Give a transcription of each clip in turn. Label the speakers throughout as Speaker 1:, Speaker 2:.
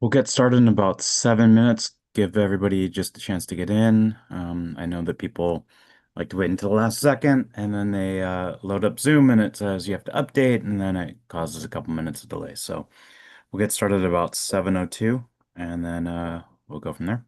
Speaker 1: We'll get started in about 7 minutes. Give everybody just a chance to get in. I know that people like to wait until the last second and then they load up Zoom and it says you have to update and then it causes a couple minutes of delay. So we'll get started at about 7:02 and then we'll go from there.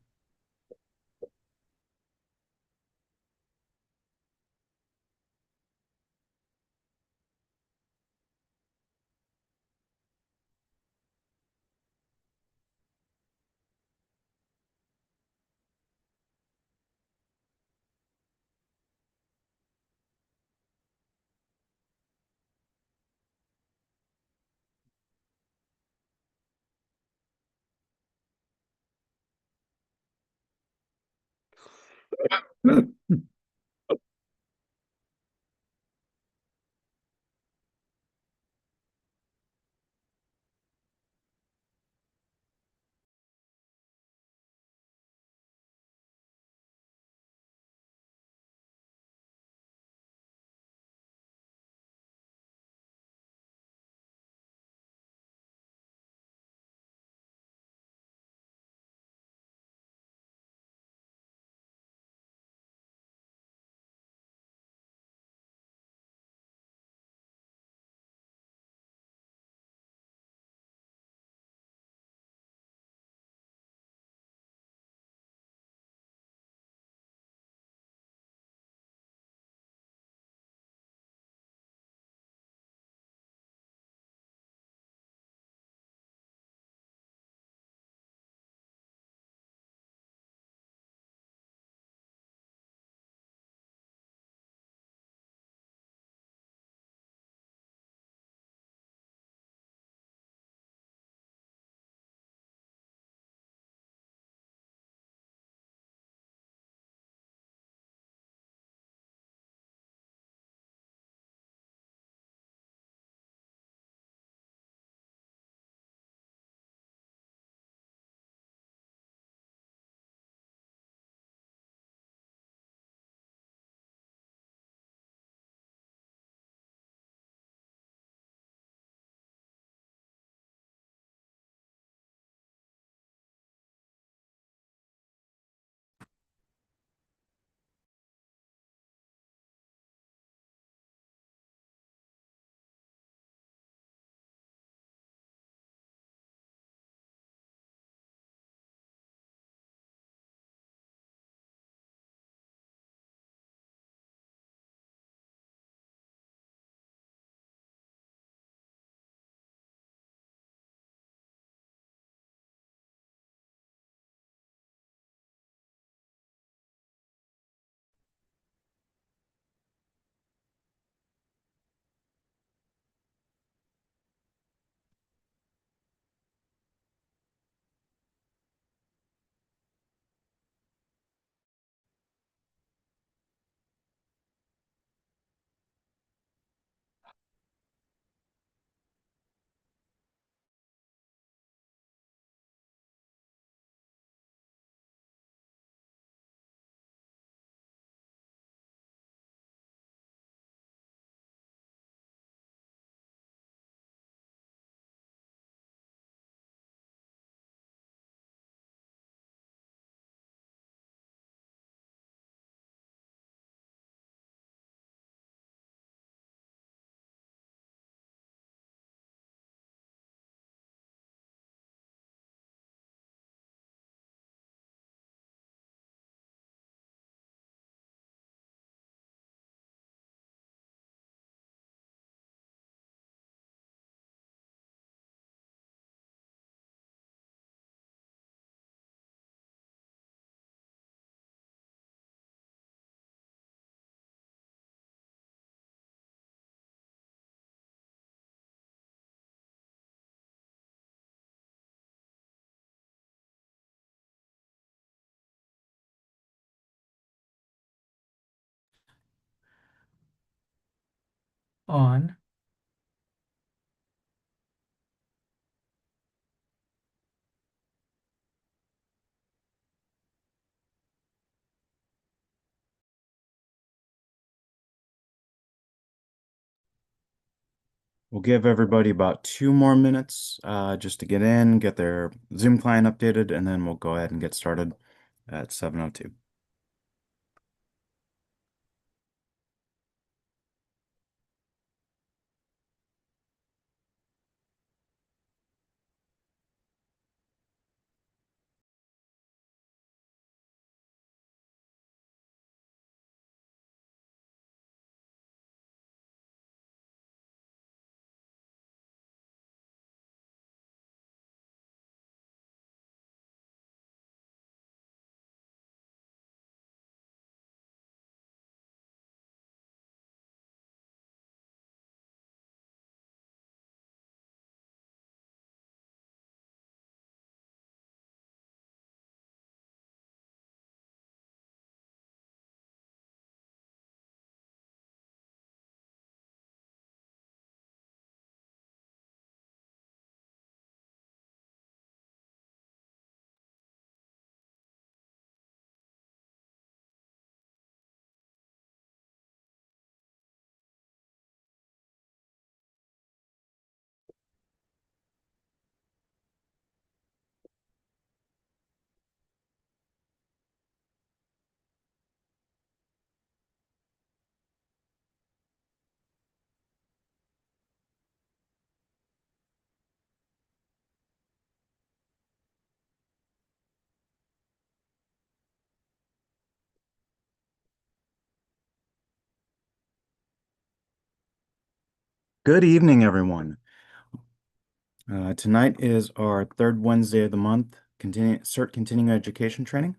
Speaker 1: On. We'll give everybody about 2 more minutes just to get in, get their Zoom client updated, and then we'll go ahead and get started at 7:02. Good evening, everyone. Tonight is our third Wednesday of the month, CERT continuing education training.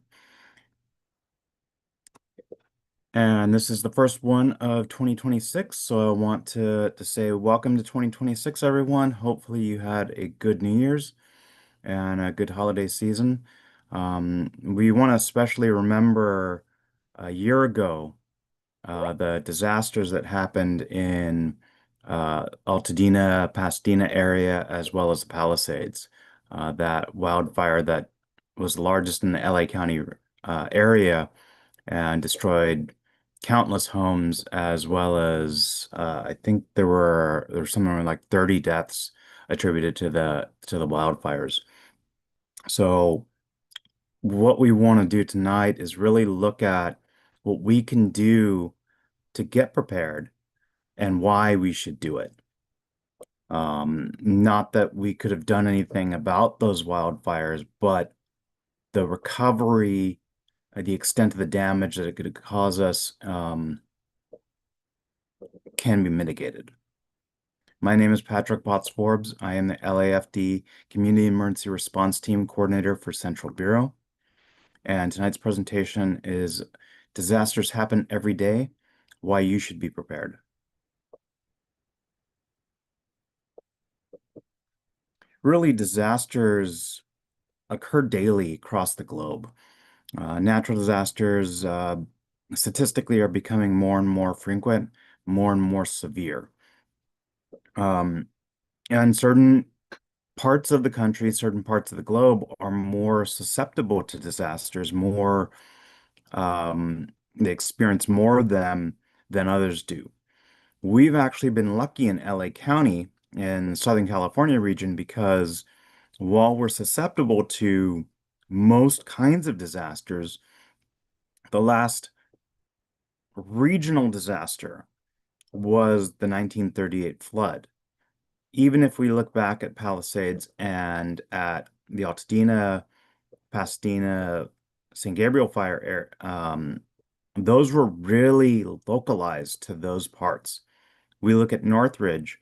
Speaker 1: And this is the first one of 2026. So I want to say welcome to 2026, everyone. Hopefully you had a good New Year's and a good holiday season. We want to especially remember a year ago the disasters that happened in Altadena, Pasadena area, as well as the Palisades. That wildfire that was the largest in the LA County area and destroyed countless homes, as well as I think there were somewhere like 30 deaths attributed to the wildfires. So what we want to do tonight is really look at what we can do to get prepared and why we should do it. Not that we could have done anything about those wildfires, but the recovery, the extent of the damage that it could cause us, can be mitigated. My name is Patrick Potts Forbes. I am the LAFD Community Emergency Response Team Coordinator for Central Bureau. And tonight's presentation is Disasters Happen Every Day, Why You Should Be Prepared. Really, disasters occur daily across the globe. Natural disasters statistically are becoming more and more frequent, more and more severe. Um, and certain parts of the country, certain parts of the globe are more susceptible to disasters, they experience more of them than others do. We've actually been lucky in LA County in Southern California region because while we're susceptible to most kinds of disasters, the last regional disaster was the 1938 flood. Even if we look back at Palisades and at the Altadena, Pasadena, St. Gabriel fire, those were really localized to those parts. We look at Northridge,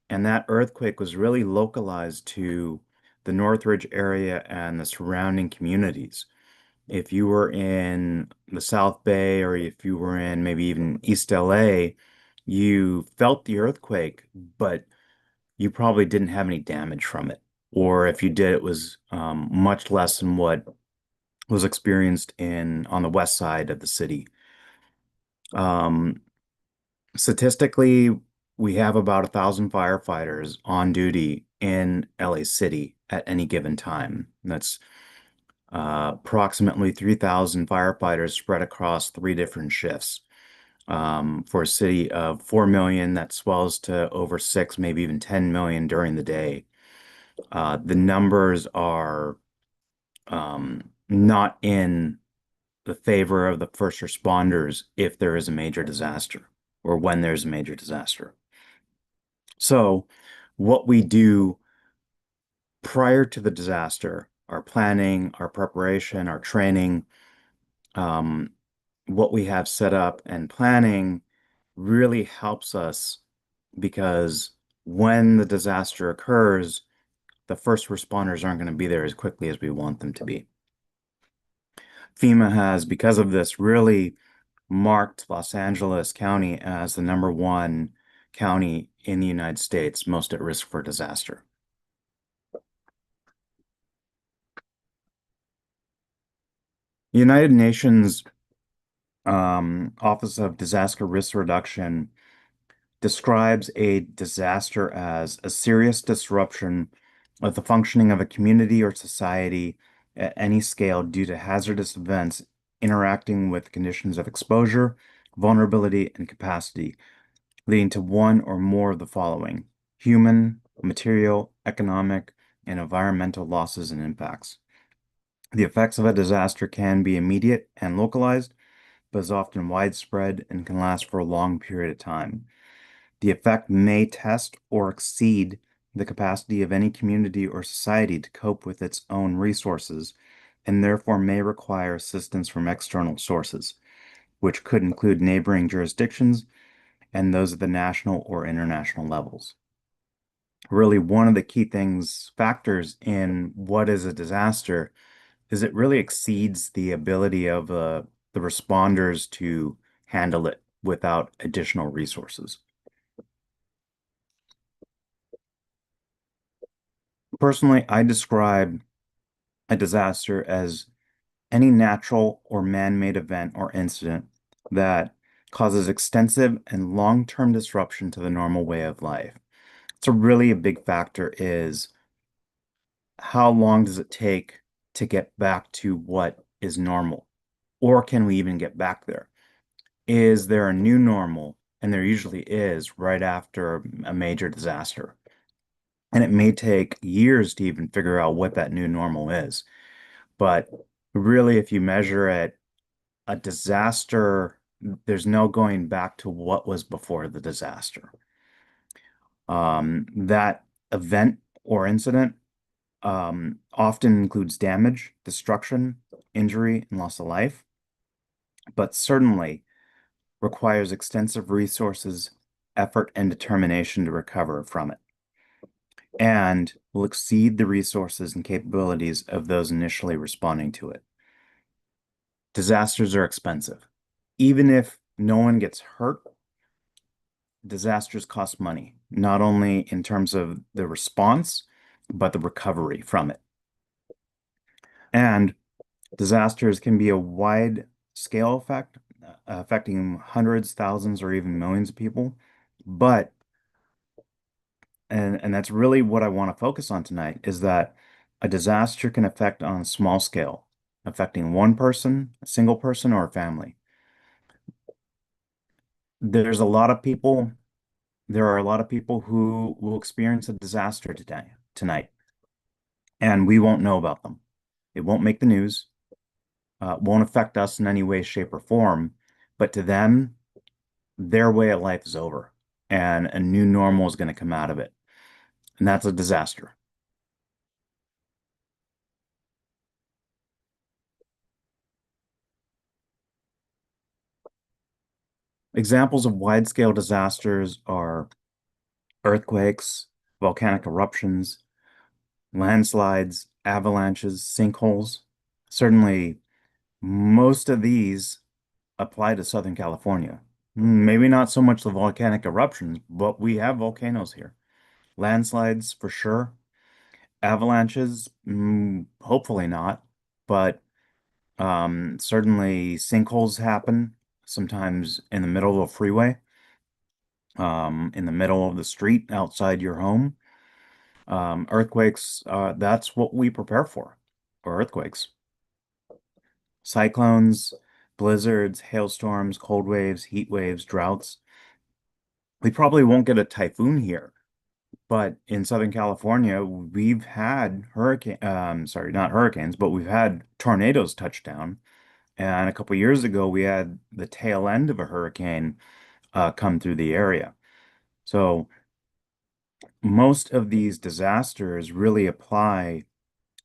Speaker 1: and that earthquake was really localized to the Northridge area and the surrounding communities. If you were in the South Bay or if you were in maybe even East LA, you felt the earthquake, but you probably didn't have any damage from it. Or if you did, it was much less than what was experienced in on the west side of the city. Um, Statistically, we have about 1,000 firefighters on duty in LA City at any given time. That's approximately 3,000 firefighters spread across 3 different shifts. For a city of 4 million that swells to over 6, maybe even 10 million during the day. The numbers are not in the favor of the first responders if there is a major disaster or when there's a major disaster. So, what we do prior to the disaster, our planning, our preparation, our training, um, what we have set up and planning really helps us because when the disaster occurs, the first responders aren't going to be there as quickly as we want them to be. FEMA has, because of this, really marked Los Angeles County as the #1 county in the United States most at risk for disaster. The United Nations Office of Disaster Risk Reduction describes a disaster as a serious disruption of the functioning of a community or society at any scale due to hazardous events interacting with conditions of exposure, vulnerability, and capacity, leading to one or more of the following: human, material, economic, and environmental losses and impacts. The effects of a disaster can be immediate and localized, but is often widespread and can last for a long period of time. The effect may test or exceed the capacity of any community or society to cope with its own resources, and therefore may require assistance from external sources, which could include neighboring jurisdictions and those at the national or international levels. Really, one of the key factors in what is a disaster is it really exceeds the ability of the responders to handle it without additional resources. Personally, I describe a disaster as any natural or man-made event or incident that causes extensive and long-term disruption to the normal way of life. So really a big factor is how long does it take to get back to what is normal? Or can we even get back there? Is there a new normal? And there usually is right after a major disaster. And it may take years to even figure out what that new normal is. But really, if you measure it, a disaster, there's no going back to what was before the disaster. That event or incident often includes damage, destruction, injury, and loss of life, but certainly requires extensive resources, effort, and determination to recover from it, and will exceed the resources and capabilities of those initially responding to it. Disasters are expensive. Even if no one gets hurt, disasters cost money, not only in terms of the response, but the recovery from it. And disasters can be a wide scale effect, affecting hundreds, thousands, or even millions of people. But, and that's really what I want to focus on tonight, is that a disaster can affect on a small scale, affecting one person, a single person, or a family. There's a lot of people, there are a lot of people who will experience a disaster tonight, and we won't know about them. It won't make the news, won't affect us in any way, shape, or form, but to them, their way of life is over, and a new normal is going to come out of it. And that's a disaster. Examples of wide-scale disasters are earthquakes, volcanic eruptions, landslides, avalanches, sinkholes. Certainly, most of these apply to Southern California. Maybe not so much the volcanic eruptions, but we have volcanoes here. Landslides for sure. Avalanches, hopefully not, but certainly sinkholes happen sometimes in the middle of a freeway, in the middle of the street outside your home. Earthquakes, that's what we prepare for earthquakes. Cyclones, blizzards, hailstorms, cold waves, heat waves, droughts. We probably won't get a typhoon here, but in Southern California, we've had sorry, not hurricanes, but we've had tornadoes touch down. And a couple years ago, we had the tail end of a hurricane come through the area. So most of these disasters really apply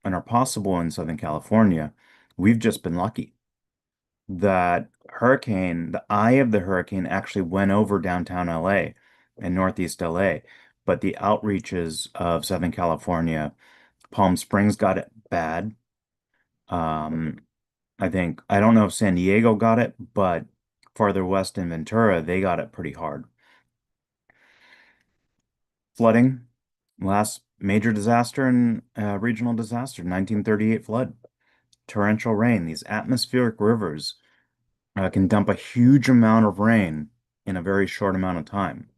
Speaker 1: and are possible in Southern California. We've just been lucky that the eye of the hurricane actually went over downtown LA and Northeast LA, but the outreaches of Southern California, Palm Springs got it bad. Um, I don't know if San Diego got it, but farther west in Ventura, they got it pretty hard. Flooding, last major disaster and regional disaster, 1938 flood. Torrential rain, these atmospheric rivers can dump a huge amount of rain in a very short amount of time.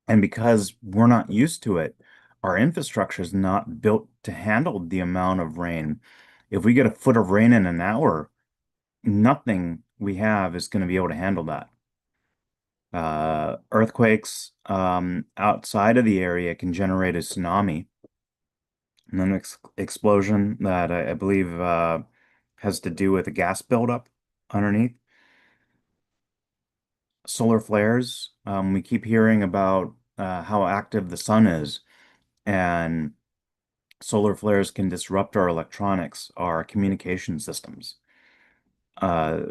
Speaker 1: And because we're not used to it, our infrastructure is not built to handle the amount of rain. If we get a foot of rain in an hour, nothing we have is going to be able to handle that. Earthquakes outside of the area can generate a tsunami and an ex explosion that I believe has to do with a gas buildup underneath. Solar flares. We keep hearing about how active the sun is, and solar flares can disrupt our electronics, our communication systems. Uh,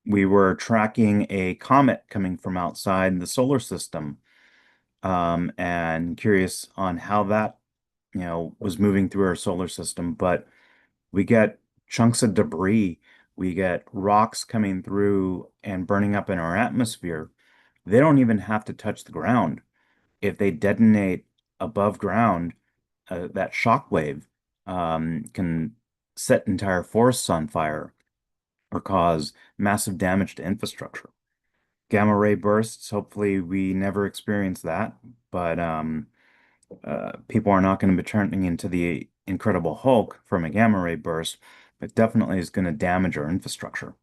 Speaker 1: we were tracking a comet coming from outside the solar system, and curious on how that, was moving through our solar system. But we get chunks of debris, we get rocks coming through and burning up in our atmosphere. They don't even have to touch the ground. If they detonate above ground, that shock wave can set entire forests on fire or cause massive damage to infrastructure. Gamma ray bursts, hopefully we never experience that, but people are not going to be turning into the Incredible Hulk from a gamma ray burst. It definitely is going to damage our infrastructure.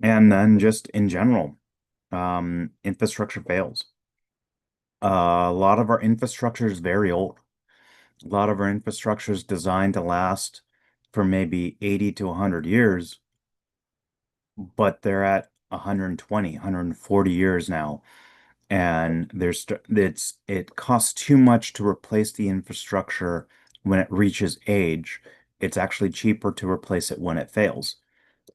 Speaker 1: And then just in general, infrastructure fails. A lot of our infrastructure is very old. A lot of our infrastructure is designed to last for maybe 80 to 100 years, but they're at 120, 140 years now. And it costs too much to replace the infrastructure when it reaches age. It's actually cheaper to replace it when it fails.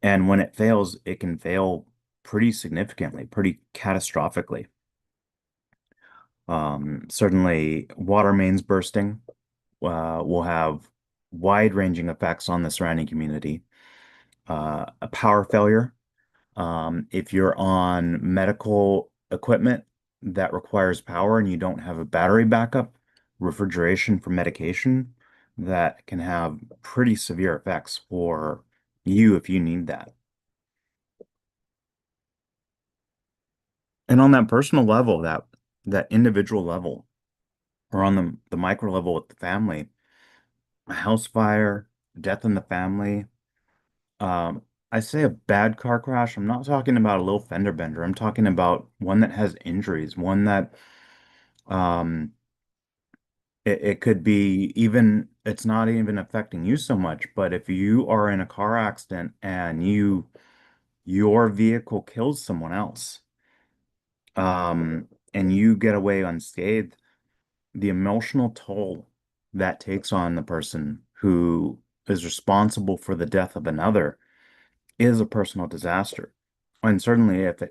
Speaker 1: And when it fails, it can fail pretty significantly, pretty catastrophically. Certainly, water mains bursting will have wide-ranging effects on the surrounding community. A power failure, if you're on medical equipment that requires power and you don't have a battery backup, refrigeration for medication, that can have pretty severe effects for you if you need that. And on that personal level, that individual level, or on the micro level with the family, a house fire, death in the family. I say a bad car crash. I'm not talking about a little fender bender. I'm talking about one that has injuries, one that um it could be even it's not even affecting you so much, but if you are in a car accident and your vehicle kills someone else, and you get away unscathed, the emotional toll that takes on the person who is responsible for the death of another is a personal disaster. And certainly if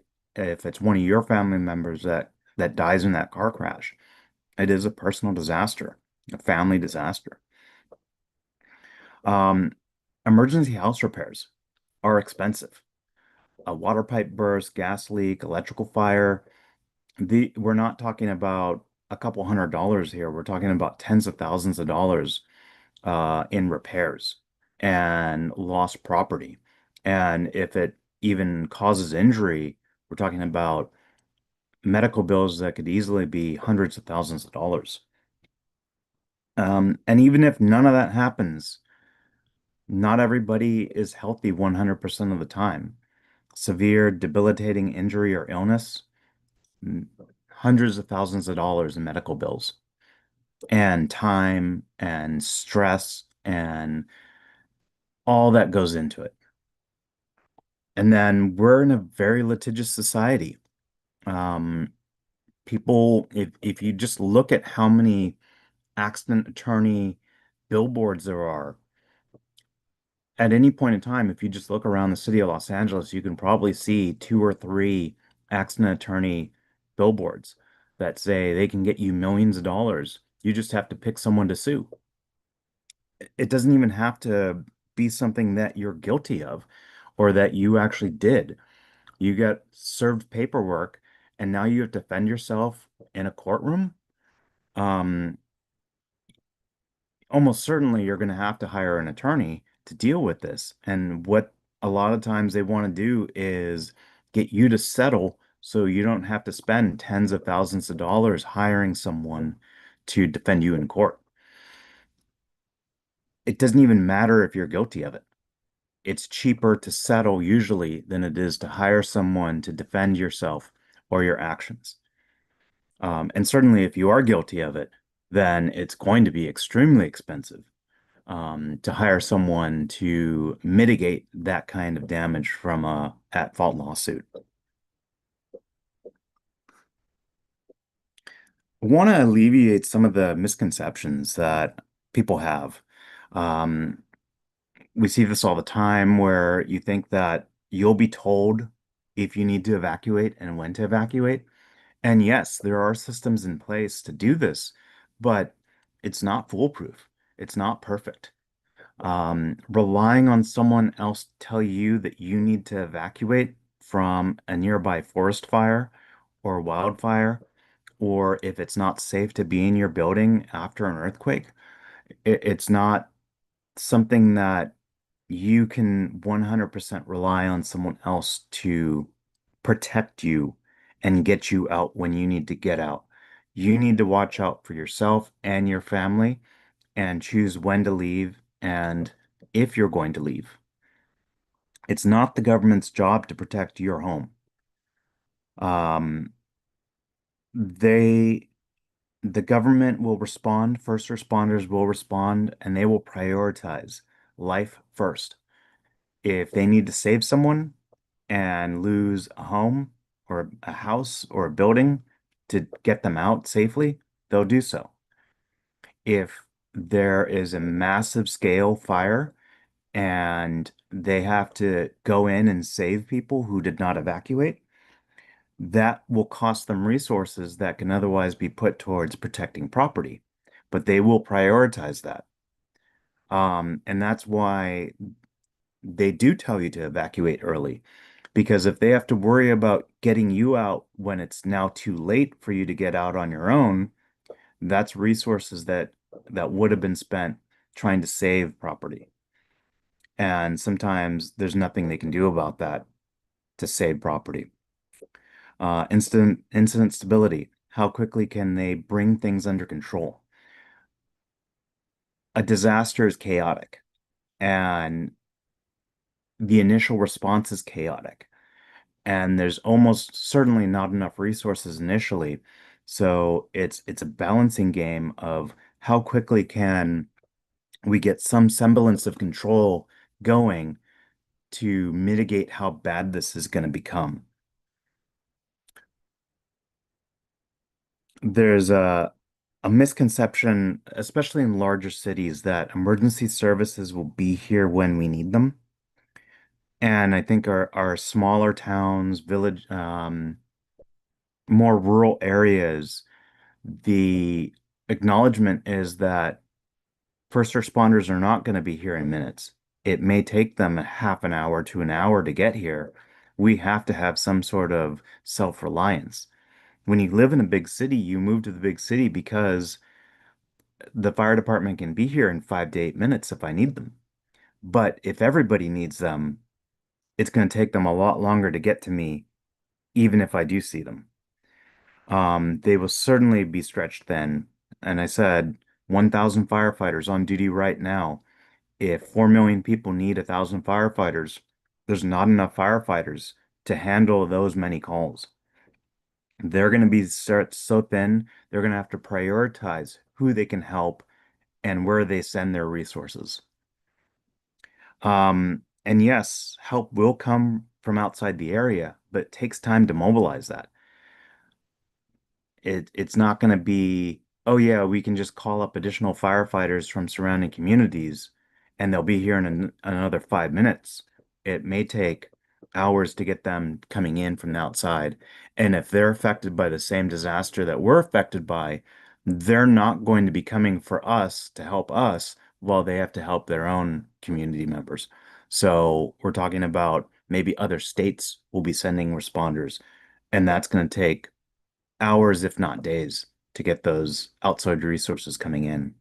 Speaker 1: it's one of your family members that dies in that car crash, it is a personal disaster, a family disaster. Um, Emergency house repairs are expensive. A water pipe burst, gas leak, electrical fire. We're not talking about a couple $100 here. We're talking about tens of thousands of dollars in repairs and lost property. And if it even causes injury, we're talking about medical bills that could easily be hundreds of thousands of dollars. And even if none of that happens, Not everybody is healthy 100% of the time. Severe, debilitating injury or illness, mm, hundreds of thousands of dollars in medical bills, and time and stress and all that goes into it. And then we're in a very litigious society. Um, People, if you just look at how many accident attorney billboards there are at any point in time, if you just look around the city of Los Angeles, you can probably see two or three accident attorney billboards that say they can get you millions of dollars. You just have to pick someone to sue. It doesn't even have to be something that you're guilty of or that you actually did. You get served paperwork and now you have to defend yourself in a courtroom. Um, Almost certainly you're going to have to hire an attorney to deal with this. And what a lot of times they want to do is get you to settle so you don't have to spend tens of thousands of dollars hiring someone to defend you in court. It doesn't even matter if you're guilty of it. It's cheaper to settle usually than it is to hire someone to defend yourself or your actions. And certainly if you are guilty of it, then it's going to be extremely expensive to hire someone to mitigate that kind of damage from a at-fault lawsuit. I want to alleviate some of the misconceptions that people have. Um, we see this all the time where you think that you'll be told if you need to evacuate and when to evacuate. And yes, there are systems in place to do this, but it's not foolproof. It's not perfect. Relying on someone else to tell you that you need to evacuate from a nearby forest fire or wildfire, or if it's not safe to be in your building after an earthquake, it's not something that you can 100% rely on someone else to protect you and get you out when you need to get out. You need to watch out for yourself and your family and choose when to leave and if you're going to leave. It's not the government's job to protect your home. Um, they, the government will respond, first responders will respond, and they will prioritize life first. If they need to save someone and lose a home or a house or a building to get them out safely, they'll do so. If there is a massive scale fire and they have to go in and save people who did not evacuate, that will cost them resources that can otherwise be put towards protecting property. But they will prioritize that. And that's why they do tell you to evacuate early. Because if they have to worry about getting you out when it's now too late for you to get out on your own, that's resources that would have been spent trying to save property. And sometimes there's nothing they can do about that to save property. Incident stability. How quickly can they bring things under control? A disaster is chaotic, and the initial response is chaotic, and there's almost certainly not enough resources initially. So it's a balancing game of how quickly can we get some semblance of control going to mitigate how bad this is going to become. There's a misconception, especially in larger cities, that emergency services will be here when we need them. And I think our smaller towns, village, more rural areas, the acknowledgement is that first responders are not going to be here in minutes. It may take them a half an hour to an hour to get here. We have to have some sort of self-reliance. When you live in a big city, you move to the big city because the fire department can be here in 5 to 8 minutes if I need them. But if everybody needs them, it's going to take them a lot longer to get to me, even if I do see them. They will certainly be stretched thin. And I said, 1,000 firefighters on duty right now. If 4 million people need 1,000 firefighters, there's not enough firefighters to handle those many calls. They're going to be so thin, they're going to have to prioritize who they can help and where they send their resources. And yes, help will come from outside the area, but it takes time to mobilize that. It's not going to be, oh yeah, we can just call up additional firefighters from surrounding communities and they'll be here in another 5 minutes. It may take hours to get them coming in from the outside. And if they're affected by the same disaster that we're affected by, they're not going to be coming for us to help us while they have to help their own community members. So we're talking about maybe other states will be sending responders, and that's going to take hours, if not days, to get those outside resources coming in.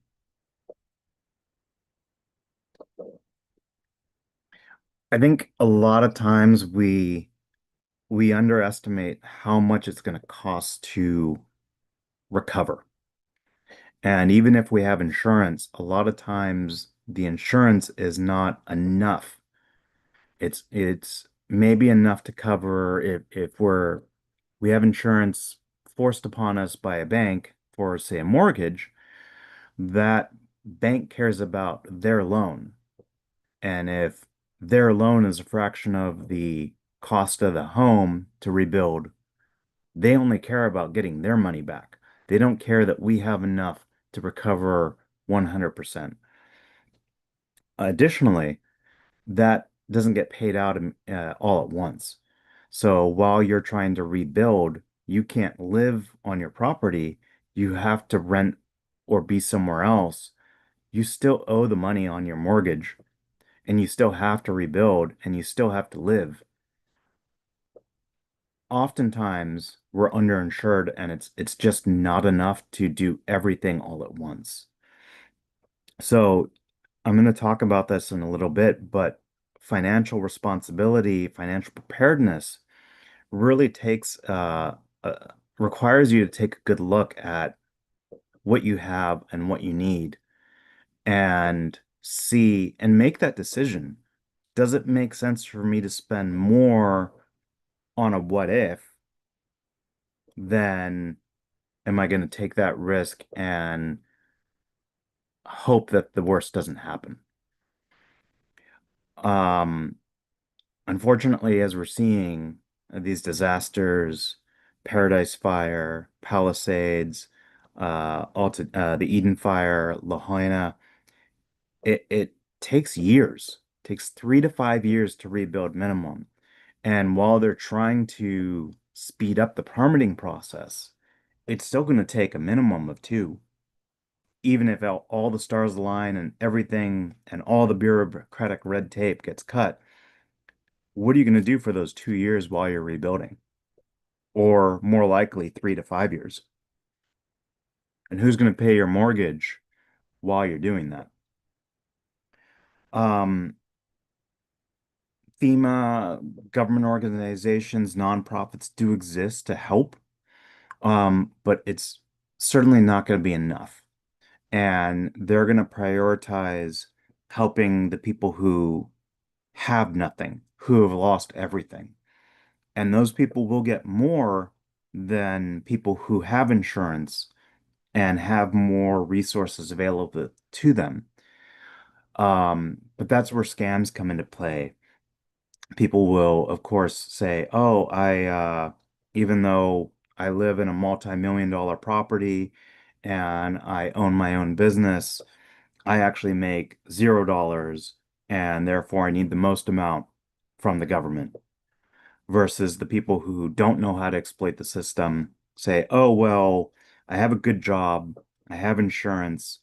Speaker 1: I think a lot of times we underestimate how much it's going to cost to recover. And even if we have insurance, a lot of times the insurance is not enough. It's maybe enough to cover if we have insurance forced upon us by a bank for, say, a mortgage, that bank cares about their loan. And if their loan is a fraction of the cost of the home to rebuild, they only care about getting their money back. They don't care that we have enough to recover 100%. Additionally, that doesn't get paid out all at once. So while you're trying to rebuild, you can't live on your property. You have to rent or be somewhere else. You still owe the money on your mortgage and you still have to rebuild and you still have to live. Oftentimes, we're underinsured and it's just not enough to do everything all at once. So I'm going to talk about this in a little bit, but financial responsibility, financial preparedness really uh, requires you to take a good look at what you have and what you need and see and make that decision. Does it make sense for me to spend more on a what if than am I going to take that risk and hope that the worst doesn't happen? Um, Unfortunately, as we're seeing these disasters, Paradise Fire, Palisades, the Eden Fire, Lahaina, it takes years, takes 3 to 5 years to rebuild minimum. And while they're trying to speed up the permitting process, it's still going to take a minimum of two, even if all the stars align and everything and all the bureaucratic red tape gets cut. What are you going to do for those 2 years while you're rebuilding? Or more likely, 3 to 5 years. And who's going to pay your mortgage while you're doing that? Um, FEMA, government organizations, nonprofits do exist to help, but it's certainly not going to be enough. And they're going to prioritize helping the people who have nothing, who have lost everything. And those people will get more than people who have insurance and have more resources available to them. But that's where scams come into play. People will, of course, say, "Oh, even though I live in a multi-million-dollar property and I own my own business, I actually make $0, and therefore I need the most amount from the government." Versus the people who don't know how to exploit the system say, "Oh, well, I have a good job, I have insurance.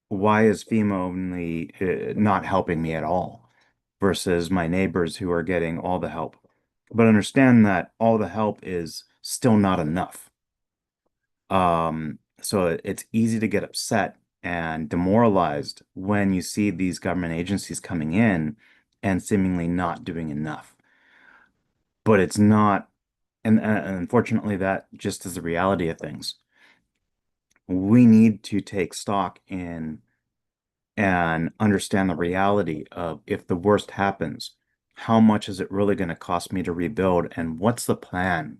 Speaker 1: Why is FEMA only not helping me at all?" Versus my neighbors who are getting all the help. But understand that all the help is still not enough. So it's easy to get upset and demoralized when you see these government agencies coming in and seemingly not doing enough. But it's not, and unfortunately, that just is the reality of things. We need to take stock in and understand the reality of if the worst happens, how much is it really going to cost me to rebuild and what's the plan?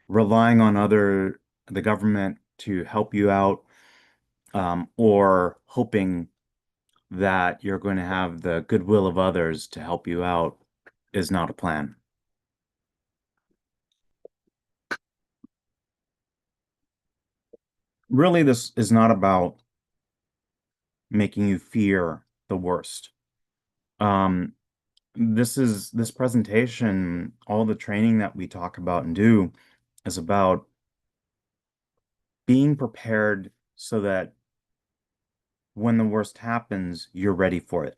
Speaker 1: Relying on the government to help you out, or hoping that you're going to have the goodwill of others to help you out is not a plan. Really, this is not about making you fear the worst. Um, this presentation, all the training that we talk about and do is about being prepared so that when the worst happens, you're ready for it.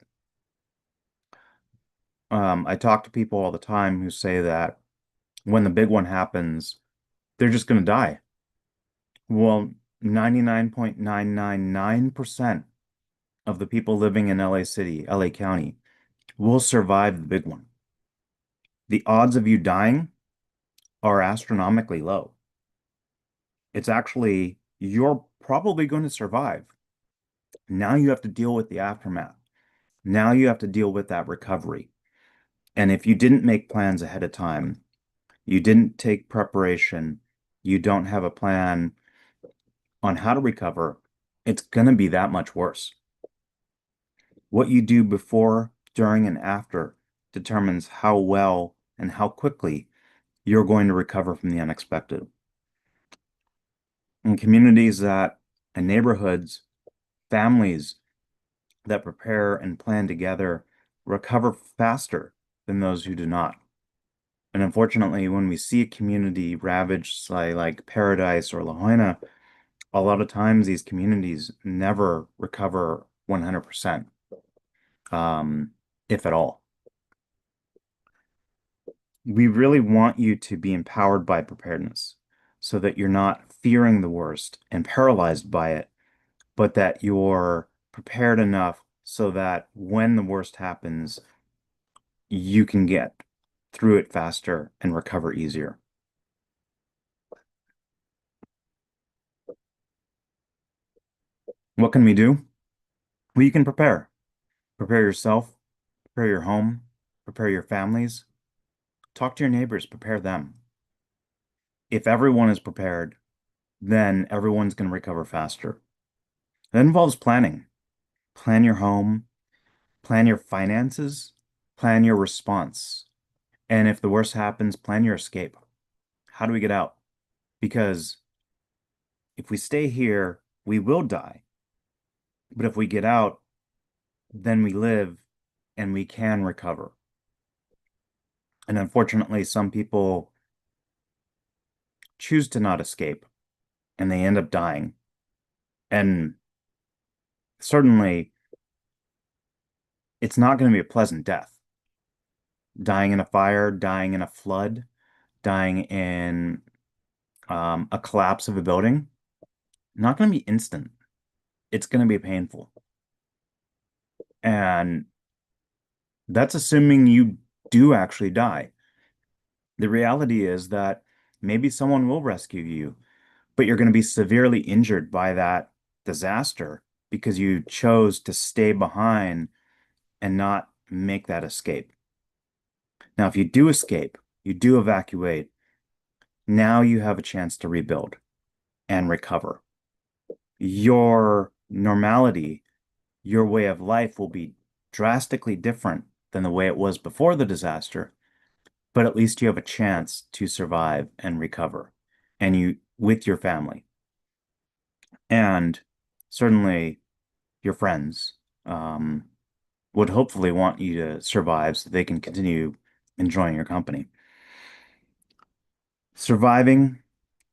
Speaker 1: I talk to people all the time who say that when the big one happens, they're just going to die. Well, 99.999% of the people living in LA City, LA County, will survive the big one. The odds of you dying are astronomically low. It's actually, you're probably going to survive. Now you have to deal with the aftermath. Now you have to deal with that recovery. And if you didn't make plans ahead of time, you didn't take preparation, you don't have a plan on how to recover, it's going to be that much worse. What you do before, during, and after determines how well and how quickly you're going to recover from the unexpected. In communities that, and neighborhoods, families that prepare and plan together recover faster than those who do not. And unfortunately, when we see a community ravaged by like Paradise or La Jolla, a lot of times these communities never recover 100%, if at all. We really want you to be empowered by preparedness so that you're not fearing the worst and paralyzed by it, but that you're prepared enough so that when the worst happens, you can get through it faster and recover easier. What can we do? Well, you can prepare. Prepare yourself, prepare your home, prepare your families. Talk to your neighbors, prepare them. If everyone is prepared, then everyone's going to recover faster. That involves planning. Plan your home, plan your finances, plan your response. And if the worst happens, plan your escape. How do we get out? Because if we stay here, we will die. But if we get out, then we live and we can recover. And unfortunately, some people choose to not escape and they end up dying. And certainly, it's not going to be a pleasant death. Dying in a fire, dying in a flood, dying in a collapse of a building, not going to be instant. It's going to be painful. And that's assuming you do actually die. The reality is that maybe someone will rescue you, but you're going to be severely injured by that disaster because you chose to stay behind and not make that escape. Now, if you do escape, you do evacuate, now you have a chance to rebuild and recover. Your normality, your way of life will be drastically different than the way it was before the disaster, but at least you have a chance to survive and recover and you with your family. And certainly your friends would hopefully want you to survive so they can continue enjoying your company. Surviving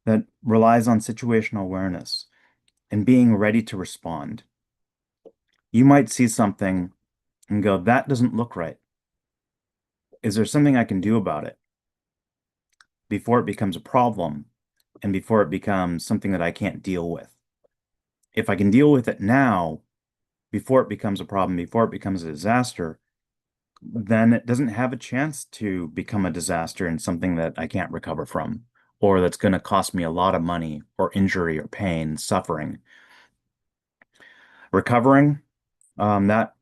Speaker 1: that relies on situational awareness and being ready to respond. You might see something and go, that doesn't look right. Is there something I can do about it before it becomes a problem and before it becomes something that I can't deal with? If I can deal with it now, before it becomes a problem, before it becomes a disaster, then it doesn't have a chance to become a disaster and something that I can't recover from, or that's going to cost me a lot of money or injury or pain, suffering. Recovering That,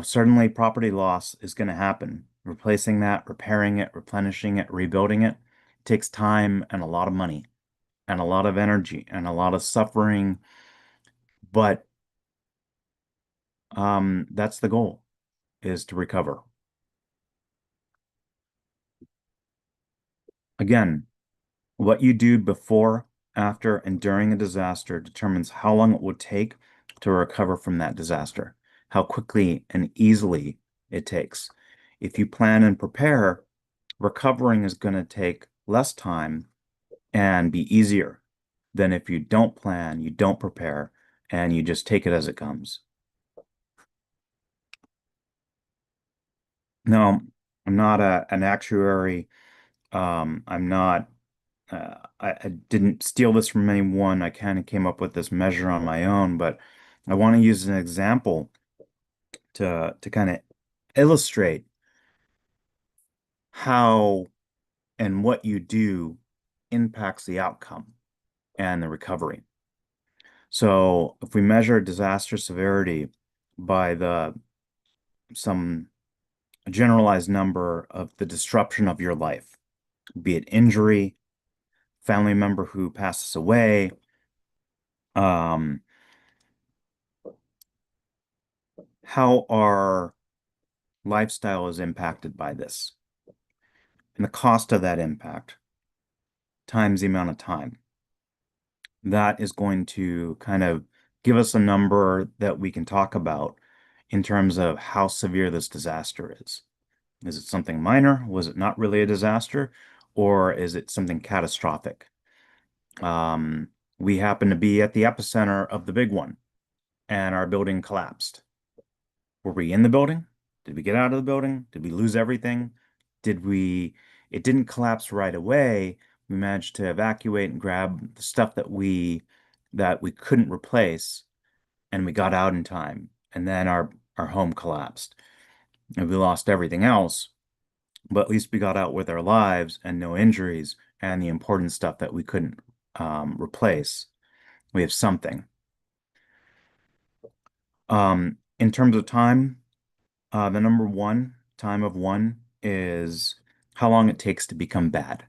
Speaker 1: certainly property loss is going to happen. Replacing that, repairing it, replenishing it, rebuilding it takes time and a lot of money and a lot of energy and a lot of suffering. But that's the goal, is to recover. Again, what you do before, after, and during a disaster determines how long it will take to recover from that disaster, how quickly and easily it takes. If you plan and prepare, recovering is going to take less time and be easier than if you don't plan, you don't prepare, and you just take it as it comes. No, I'm not an actuary. I'm not, I didn't steal this from anyone. I kind of came up with this measure on my own, but I want to use an example to kind of illustrate how and what you do impacts the outcome and the recovery. So if we measure disaster severity by the some generalized number of the disruption of your life, be it injury, family member who passes away, um, how our lifestyle is impacted by this, and the cost of that impact times the amount of time. That is going to kind of give us a number that we can talk about in terms of how severe this disaster is. Is it something minor? Was it not really a disaster? Or is it something catastrophic? Um, we happen to be at the epicenter of the big one, and our building collapsed. Were we in the building? Did we get out of the building? Did we lose everything? Did we, it didn't collapse right away. We managed to evacuate and grab the stuff that we couldn't replace, and we got out in time. And then our home collapsed. And we lost everything else, but at least we got out with our lives and no injuries and the important stuff that we couldn't replace. We have something. In terms of time, the number one time of one is how long it takes to become bad.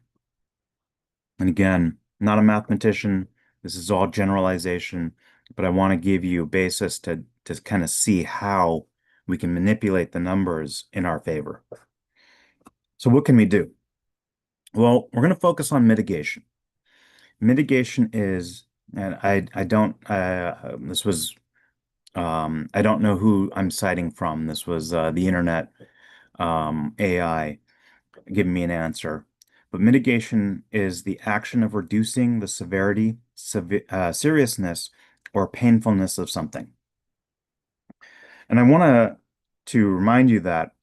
Speaker 1: And again, not a mathematician. This is all generalization, but I want to give you a basis to kind of see how we can manipulate the numbers in our favor. So what can we do? Well, we're going to focus on mitigation. Mitigation is, and I don't this was I don't know who I'm citing from. This was the internet AI giving me an answer. But mitigation is the action of reducing the severity, seriousness, or painfulness of something. And I want to remind you that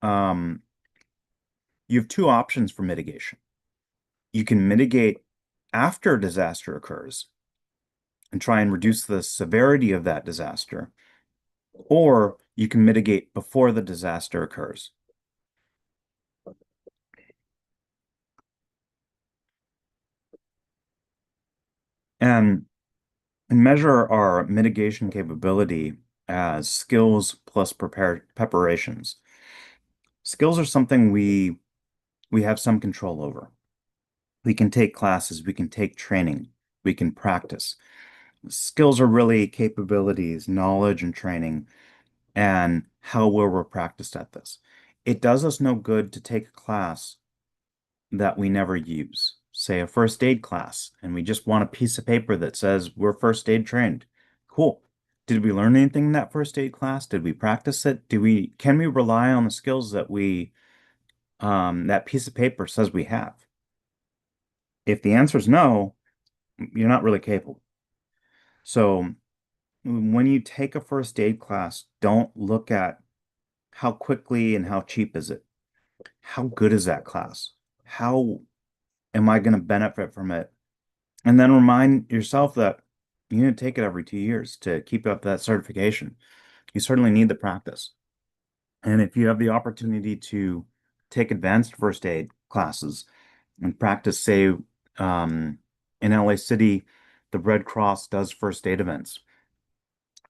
Speaker 1: um, you have two options for mitigation. You can mitigate after a disaster occurs and try and reduce the severity of that disaster, or you can mitigate before the disaster occurs. And measure our mitigation capability as skills plus preparations. Skills are something we have some control over. We can take classes, we can take training, we can practice. Skills are really capabilities, knowledge and training, and how well we're practiced at this. It does us no good to take a class that we never use, say a first aid class, and we just want a piece of paper that says we're first aid trained. Cool. Did we learn anything in that first aid class? Did we practice it? Can we rely on the skills that that piece of paper says we have? If the answer is no, you're not really capable. So when you take a first aid class, don't look at how quickly and how cheap is it. How good is that class? How am I going to benefit from it? And then remind yourself that you need to take it every 2 years to keep up that certification. You certainly need the practice. And if you have the opportunity to take advanced first aid classes and practice, say, in LA City, the Red Cross does first aid events.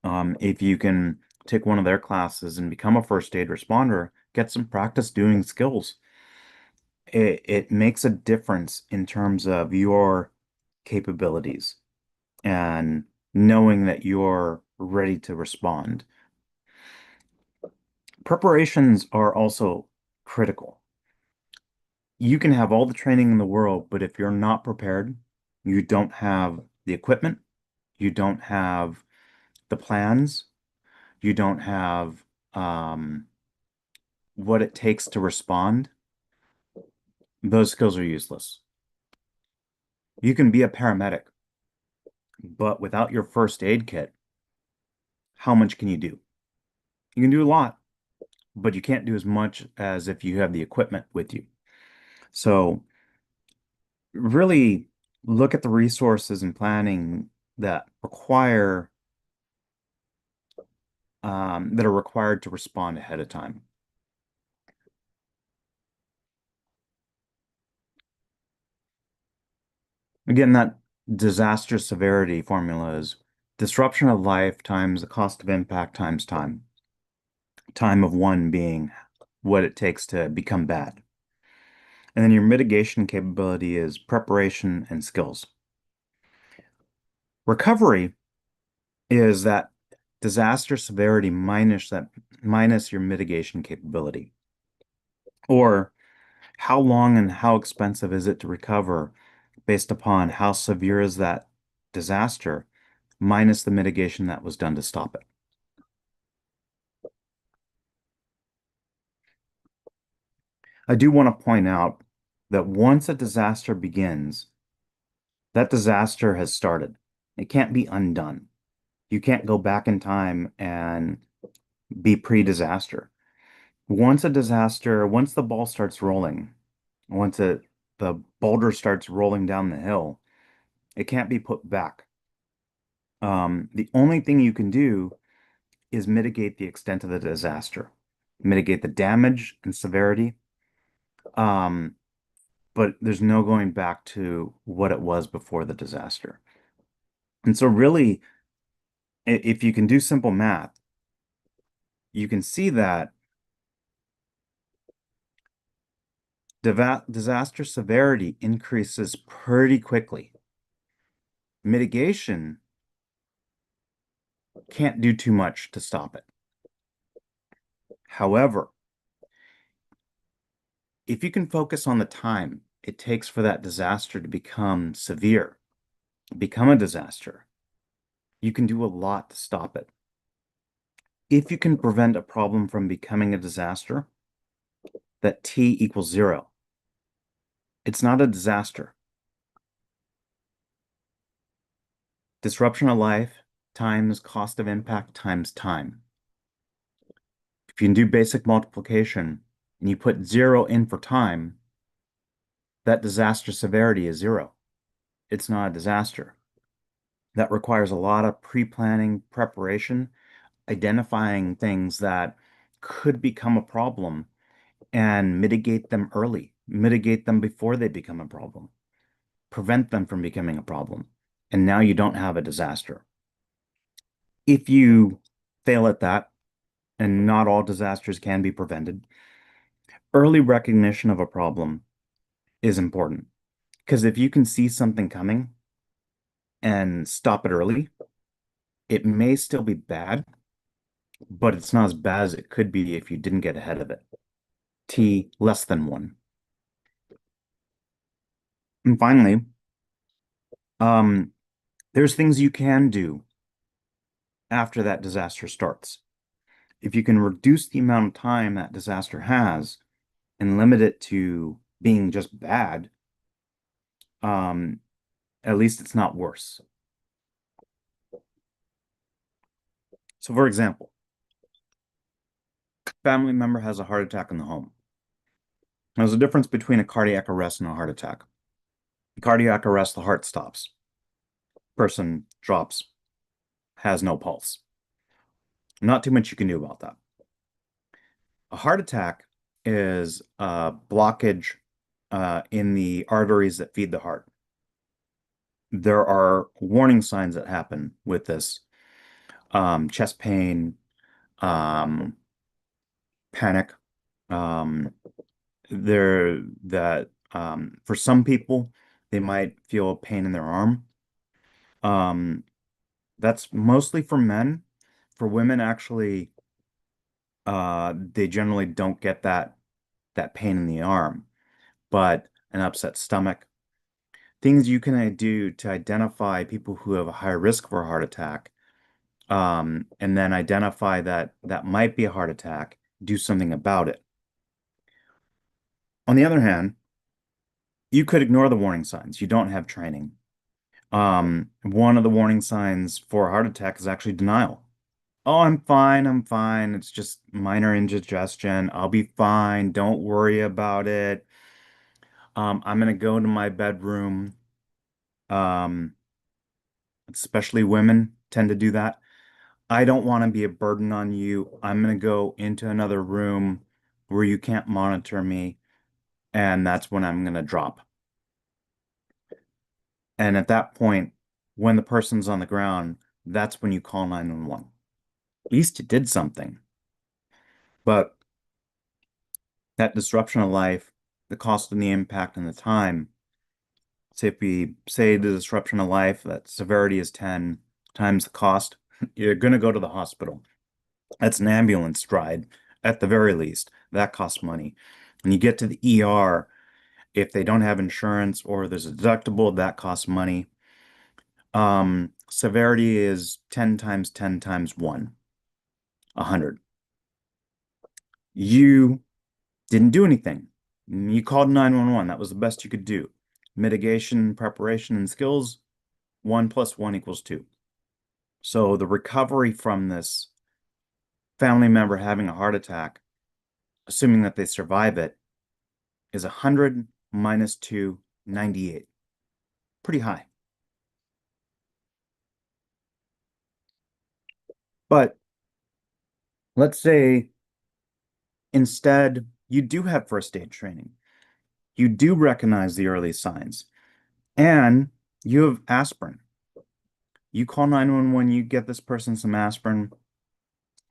Speaker 1: If you can take one of their classes and become a first aid responder, get some practice doing skills. It makes a difference in terms of your capabilities and knowing that you're ready to respond. Preparations are also critical. You can have all the training in the world, but if you're not prepared, you don't have the equipment, you don't have the plans, you don't have what it takes to respond, those skills are useless. You can be a paramedic, but without your first aid kit, how much can you do? You can do a lot, but you can't do as much as if you have the equipment with you. So really look at the resources and planning that require that are required to respond ahead of time. Again, that disaster severity formula is disruption of life times the cost of impact times time. Time of one being what it takes to become bad. And then your mitigation capability is preparation and skills. Recovery is that disaster severity minus your mitigation capability. Or how long and how expensive is it to recover based upon how severe is that disaster minus the mitigation that was done to stop it. I do want to point out that once a disaster begins, that disaster has started. It can't be undone. You can't go back in time and be pre-disaster. Once the ball starts rolling, the boulder starts rolling down the hill, it can't be put back. The only thing you can do is mitigate the extent of the disaster, mitigate the damage and severity. Um, but there's no going back to what it was before the disaster. And so really, if you can do simple math, you can see that disaster severity increases pretty quickly. Mitigation can't do too much to stop it. However, if you can focus on the time it takes for that disaster to become severe, become a disaster, you can do a lot to stop it. If you can prevent a problem from becoming a disaster, that T equals 0. It's not a disaster. Disruption of life times cost of impact times time. If you can do basic multiplication and you put 0 in for time, that disaster severity is 0. It's not a disaster. That requires a lot of pre-planning, preparation, identifying things that could become a problem and mitigate them early, mitigate them before they become a problem, prevent them from becoming a problem. And now you don't have a disaster. If you fail at that, and not all disasters can be prevented, early recognition of a problem is important. Because if you can see something coming and stop it early, it may still be bad, but it's not as bad as it could be if you didn't get ahead of it. T less than 1. And finally, um, there's things you can do after that disaster starts. If you can reduce the amount of time that disaster has and limit it to being just bad, um, at least it's not worse. So, for example, family member has a heart attack in the home. There's a difference between a cardiac arrest and a heart attack. Cardiac arrest, the heart stops. Person drops, has no pulse. Not too much you can do about that. A heart attack is a blockage in the arteries that feed the heart. There are warning signs that happen with this. chest pain, um, panic. Um, there that for some people they might feel pain in their arm. Um, that's mostly for men. For women, actually, they generally don't get that pain in the arm, but an upset stomach. Things you can do to identify people who have a higher risk for a heart attack, and then identify that that might be a heart attack, do something about it. On the other hand, you could ignore the warning signs. You don't have training. One of the warning signs for a heart attack is actually denial. Oh, I'm fine. I'm fine. It's just minor indigestion. I'll be fine. Don't worry about it. I'm gonna go to my bedroom. Um, especially women tend to do that. I don't want to be a burden on you. I'm gonna go into another room where you can't monitor me, and that's when I'm gonna drop. And at that point, when the person's on the ground, that's when you call 911. At least you did something. But that disruption of life, the cost and the impact and the time, say if we say the disruption of life, that severity is 10 times the cost, you're going to go to the hospital. That's an ambulance ride at the very least. That costs money. And you get to the ER, if they don't have insurance or there's a deductible, that costs money. Severity is 10 times 10 times 1, 100. You didn't do anything. You called 911. That was the best you could do. Mitigation, preparation, and skills, 1 plus 1 equals 2. So the recovery from this family member having a heart attack, assuming that they survive it, is 100 minus 2, 98. Pretty high. But let's say instead you do have first aid training. You do recognize the early signs, and you have aspirin. You call 911, you get this person some aspirin.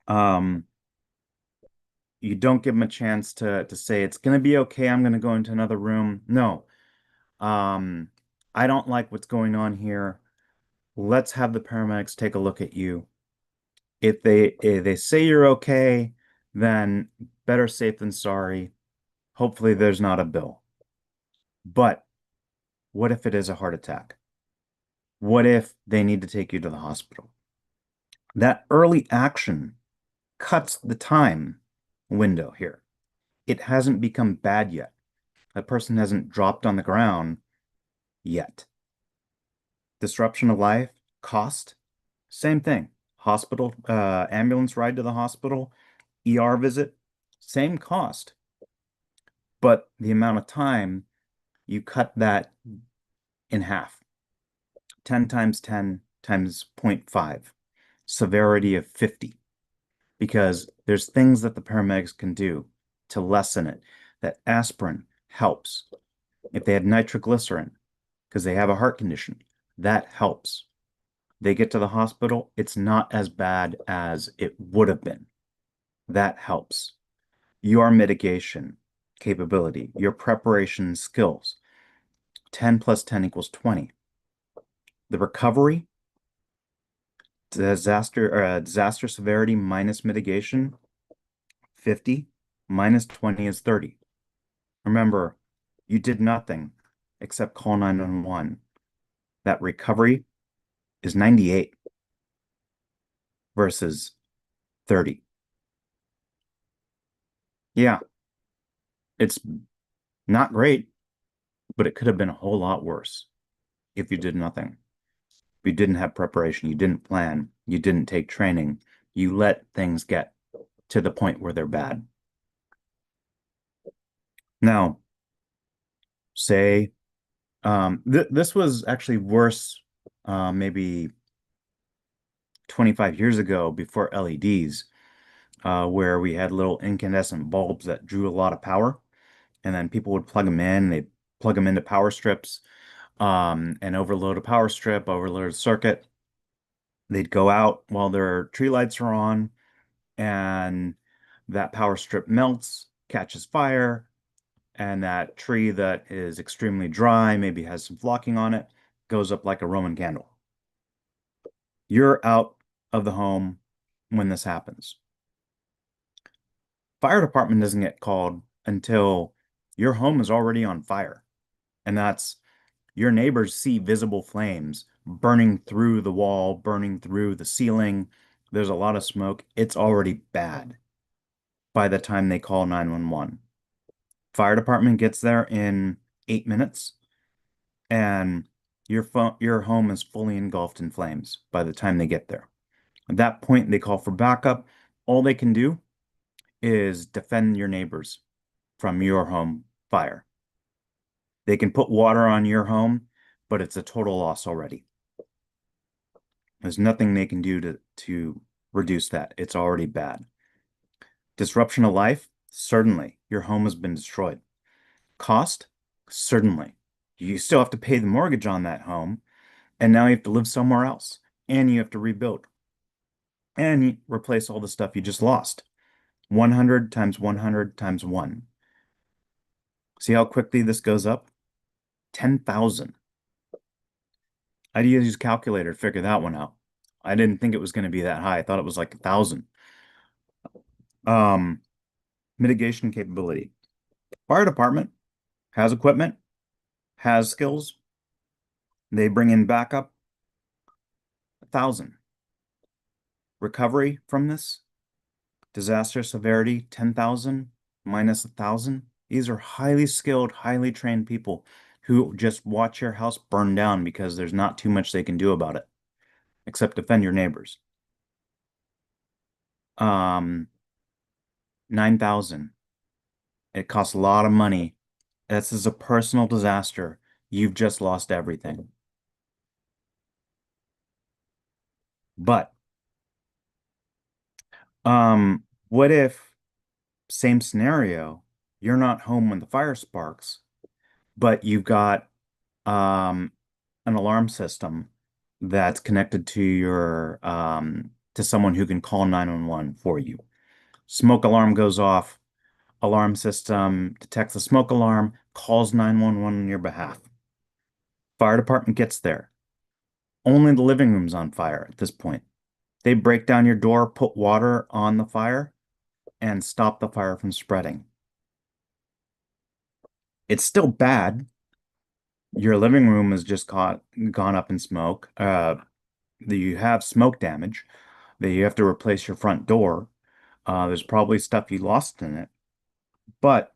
Speaker 1: Um, you don't give them a chance to say it's gonna be okay, I'm gonna go into another room. No. Um, I don't like what's going on here. Let's have the paramedics take a look at you. If they say you're okay, then better safe than sorry. Hopefully there's not a bill. But what if it is a heart attack? What if they need to take you to the hospital? That early action cuts the time window here. It hasn't become bad yet. That person hasn't dropped on the ground yet. Disruption of life, cost, same thing. Hospital, ambulance ride to the hospital, ER visit, same cost. But the amount of time, you cut that in half. 10 times 10 times zero point 0.5. Severity of 50. Because there's things that the paramedics can do to lessen it. That aspirin helps. If they had nitroglycerin, because they have a heart condition, that helps. They get to the hospital, it's not as bad as it would have been. That helps. Your mitigation capability, your preparation skills, 10 plus 10 equals 20. The recovery, disaster severity minus mitigation, 50 minus 20 is 30. Remember, you did nothing except call 911. That recovery is 98 versus 30. Yeah, it's not great, but it could have been a whole lot worse if you did nothing. If you didn't have preparation, you didn't plan, you didn't take training, you let things get to the point where they're bad. Now, say this was actually worse maybe 25 years ago before LEDs, where we had little incandescent bulbs that drew a lot of power, and then people would plug them in, they'd plug them into power strips, and overload a power strip, overload a circuit. They'd go out while their tree lights are on, and that power strip melts, catches fire, and that tree that is extremely dry, maybe has some flocking on it, goes up like a Roman candle. You're out of the home when this happens. Fire department doesn't get called until your home is already on fire. And that's your neighbors see visible flames burning through the wall, burning through the ceiling. There's a lot of smoke. It's already bad by the time they call 911. Fire department gets there in 8 minutes, and your home is fully engulfed in flames by the time they get there. At that point, they call for backup. All they can do is defend your neighbors from your home fire. They can put water on your home, but it's a total loss already. There's nothing they can do to reduce that. It's already bad. Disruption of life? Certainly. Your home has been destroyed. Cost? Certainly. You still have to pay the mortgage on that home, and now you have to live somewhere else, and you have to rebuild, and you replace all the stuff you just lost. 100 times 100 times 1. See how quickly this goes up? 10,000. I had to use a calculator to figure that one out. I didn't think it was going to be that high. I thought it was like 1,000. Um, Mitigation capability. Fire department has equipment, has skills. They bring in backup. 1,000. Recovery from this, disaster severity, 10,000 minus 1,000. These are highly skilled, highly trained people who just watch your house burn down because there's not too much they can do about it, except defend your neighbors. 9,000. It costs a lot of money. This is a personal disaster. You've just lost everything. But what if, same scenario, you're not home when the fire sparks, but you've got an alarm system that's connected to your to someone who can call 911 for you. Smoke alarm goes off, alarm system detects the smoke alarm, calls 911 on your behalf. Fire department gets there. Only the living room's on fire at this point. They break down your door, put water on the fire, and stop the fire from spreading. It's still bad. Your living room has just gone up in smoke. You have smoke damage. That you have to replace your front door. There's probably stuff you lost in it. But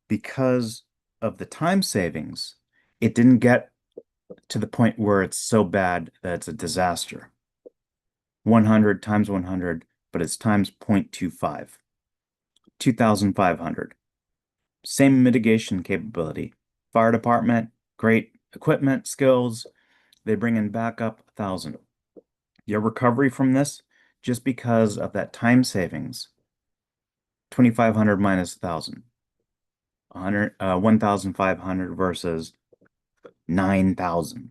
Speaker 1: because of the time savings, it didn't get to the point where it's so bad that it's a disaster. 100 times 100, but it's times 0.25. 2,500. Same mitigation capability. Fire department, great equipment, skills. They bring in backup 1,000. Your recovery from this, just because of that time savings, 2,500 minus 1,000. 1,500 versus 9,000.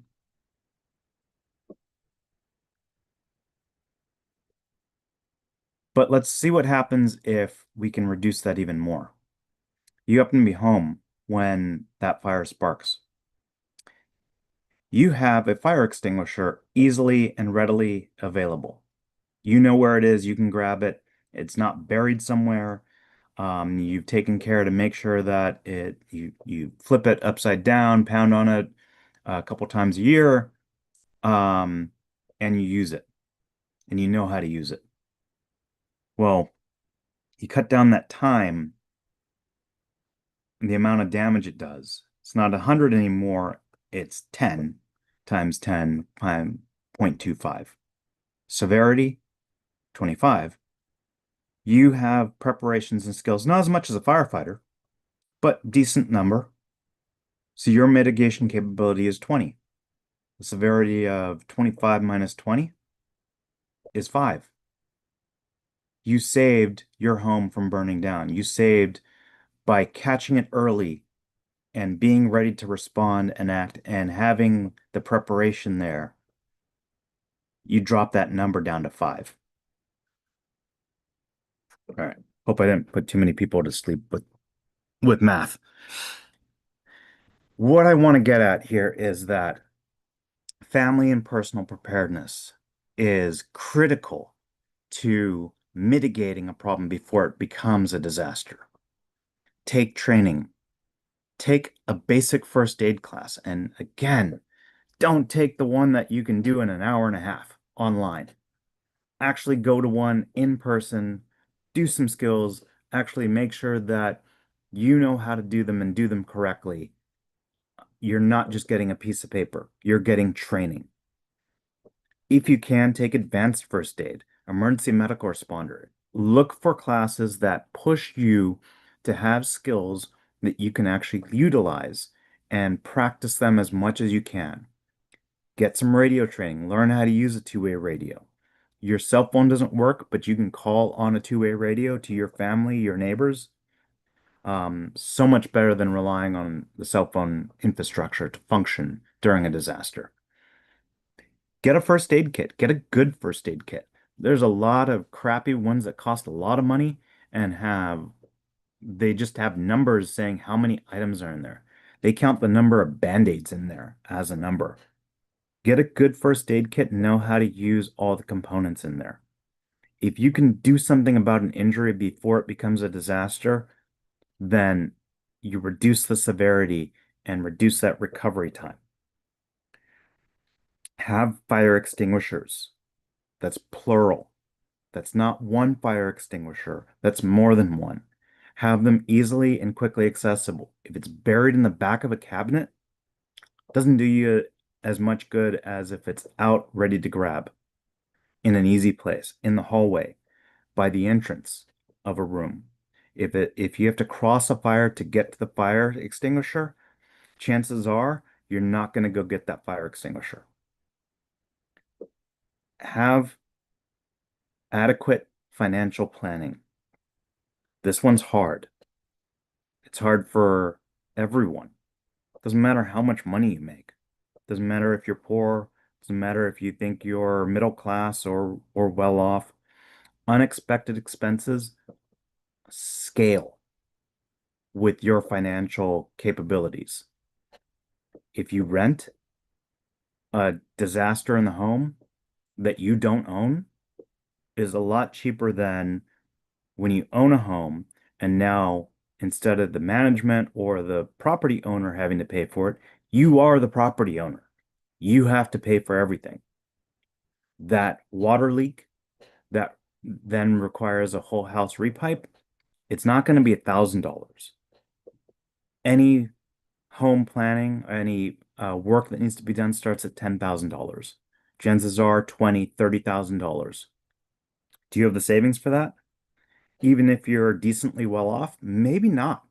Speaker 1: But let's see what happens if we can reduce that even more. You happen to be home when that fire sparks. You have a fire extinguisher easily and readily available. You know where it is, you can grab it. It's not buried somewhere. You've taken care to make sure that you flip it upside down, pound on it a couple times a year, and you use it, and you know how to use it. Well, you cut down that time and the amount of damage it does. It's not 100 anymore, it's 10 times 10 times 0.25. Severity, 25. You have preparations and skills, not as much as a firefighter, but decent number. So your mitigation capability is 20. The severity of 25 minus 20 is 5. You saved your home from burning down. You saved by catching it early and being ready to respond and act and having the preparation there. You drop that number down to five. All right. Hope I didn't put too many people to sleep with math. What I want to get at here is that family and personal preparedness is critical to mitigating a problem before it becomes a disaster. Take training, take a basic first aid class, and again, don't take the one that you can do in an hour and a half online. Actually go to one in person, do some skills, actually make sure that you know how to do them and do them correctly. You're not just getting a piece of paper, you're getting training. If you can, take advanced first aid, emergency medical responder. Look for classes that push you to have skills that you can actually utilize and practice them as much as you can. Get some radio training, learn how to use a two-way radio. Your cell phone doesn't work, but you can call on a two-way radio to your family, your neighbors. So much better than relying on the cell phone infrastructure to function during a disaster. Get a first aid kit. Get a good first aid kit. There's a lot of crappy ones that cost a lot of money and they just have numbers saying how many items are in there. They count the number of band-aids in there as a number. Get a good first aid kit and know how to use all the components in there. If you can do something about an injury before it becomes a disaster, then you reduce the severity and reduce that recovery time. Have fire extinguishers. That's plural. That's not one fire extinguisher. That's more than one. Have them easily and quickly accessible. If it's buried in the back of a cabinet, it doesn't do you as much good as if it's out ready to grab in an easy place, in the hallway, by the entrance of a room. If you have to cross a fire to get to the fire extinguisher, chances are you're not going to go get that fire extinguisher. Have adequate financial planning. This one's hard. It's hard for everyone. Doesn't matter how much money you make. Doesn't matter if you're poor. Doesn't matter if you think you're middle class or well off. Unexpected expenses scale with your financial capabilities. If you rent a disaster in the home that you don't own is a lot cheaper than when you own a home and now instead of the management or the property owner having to pay for it, you are the property owner. You have to pay for everything. That water leak that then requires a whole house repipe, it's not going to be $1,000. Any home planning, any work that needs to be done starts at $10,000. Chances are 20, $30,000. Do you have the savings for that? Even if you're decently well off, maybe not.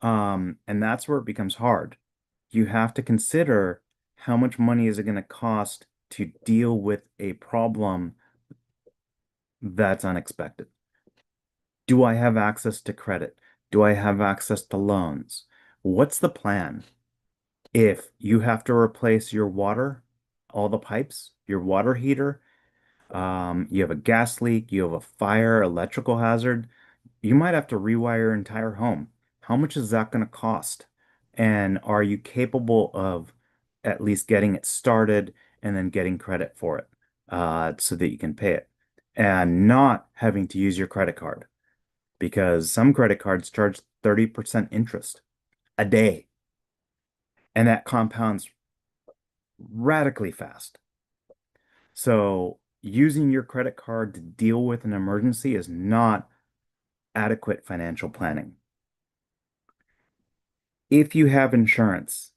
Speaker 1: And that's where it becomes hard. You have to consider how much money is it going to cost to deal with a problem that's unexpected. Do I have access to credit? Do I have access to loans? What's the plan? If you have to replace your water, all the pipes, your water heater, you have a gas leak, you have a fire, electrical hazard, you might have to rewire your entire home. How much is that going to cost? And are you capable of at least getting it started and then getting credit for it so that you can pay it and not having to use your credit card? Because some credit cards charge 30% interest a day, and that compounds radically fast. So using your credit card to deal with an emergency is not adequate financial planning. If you have insurance,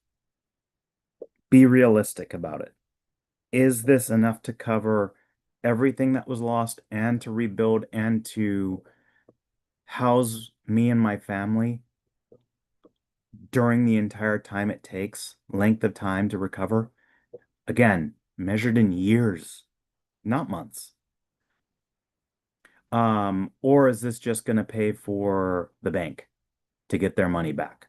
Speaker 1: be realistic about it. Is this enough to cover everything that was lost and to rebuild and to house me and my family during the entire time it takes, length of time to recover? Again, measured in years, not months. Or is this just going to pay for the bank to get their money back?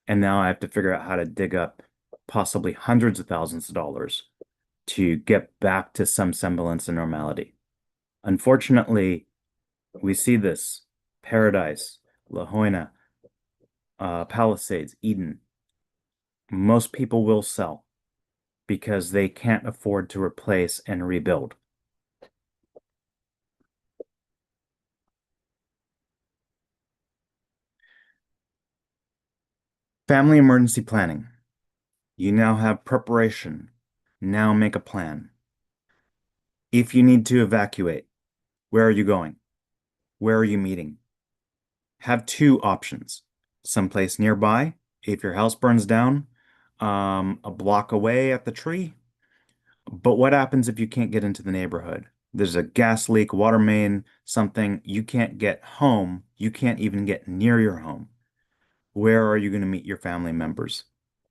Speaker 1: And now I have to figure out how to dig up possibly hundreds of thousands of dollars to get back to some semblance of normality. Unfortunately, we see this Paradise, La Jolla, Palisades, Eden. Most people will sell because they can't afford to replace and rebuild. Family emergency planning. You now have preparation. Now make a plan. If you need to evacuate, where are you going? Where are you meeting? Have two options. Someplace nearby, if your house burns down, a block away at the tree. But what happens if you can't get into the neighborhood? There's a gas leak, water main, something. You can't get home. You can't even get near your home. Where are you going to meet your family members?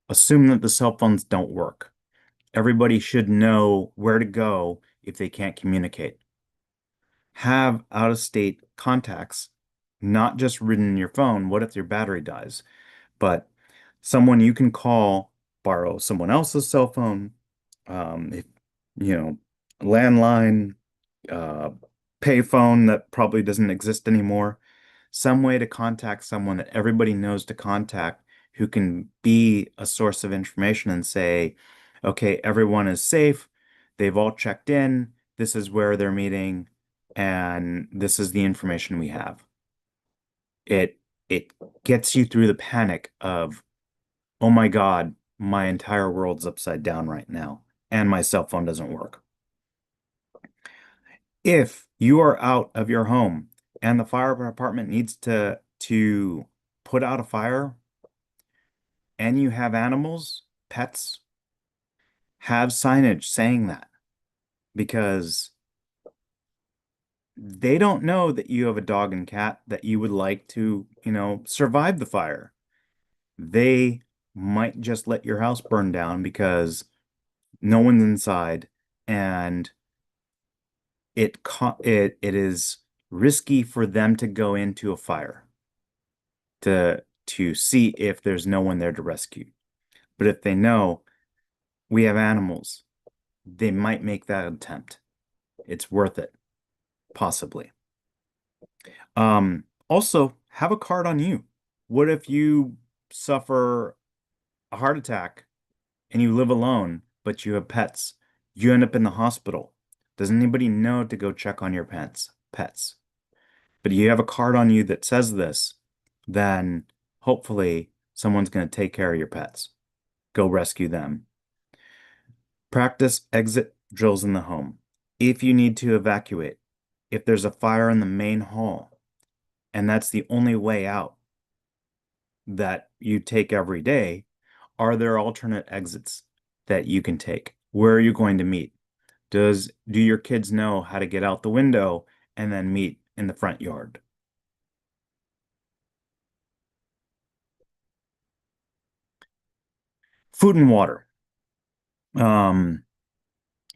Speaker 1: Assume that the cell phones don't work. Everybody should know where to go if they can't communicate. Have out-of-state contacts, not just written in your phone. What if your battery dies? But someone you can call, borrow someone else's cell phone, if you know, landline, uh, payphone that probably doesn't exist anymore, some way to contact someone that everybody knows to contact who can be a source of information and say, okay, everyone is safe. They've all checked in. This is where they're meeting, and this is the information we have. It gets you through the panic of, oh my God, my entire world's upside down right now, and my cell phone doesn't work. If you are out of your home and the fire department needs to put out a fire and you have animals, pets, have signage saying that because they don't know that you have a dog and cat that you would like to, survive the fire. They might just let your house burn down because no one's inside and it is risky for them to go into a fire to see if there's no one there to rescue. But if they know we have animals, they might make that attempt. It's worth it, possibly. Also, have a card on you. What if you suffer a heart attack and you live alone, but you have pets? You end up in the hospital. Does anybody know to go check on your pets? Pets. But you have a card on you that says this, then hopefully someone's going to take care of your pets. Go rescue them. Practice exit drills in the home. If you need to evacuate, if there's a fire in the main hall, and that's the only way out that you take every day, are there alternate exits that you can take? Where are you going to meet? Do your kids know how to get out the window and then meet in the front yard? Food and water. Um,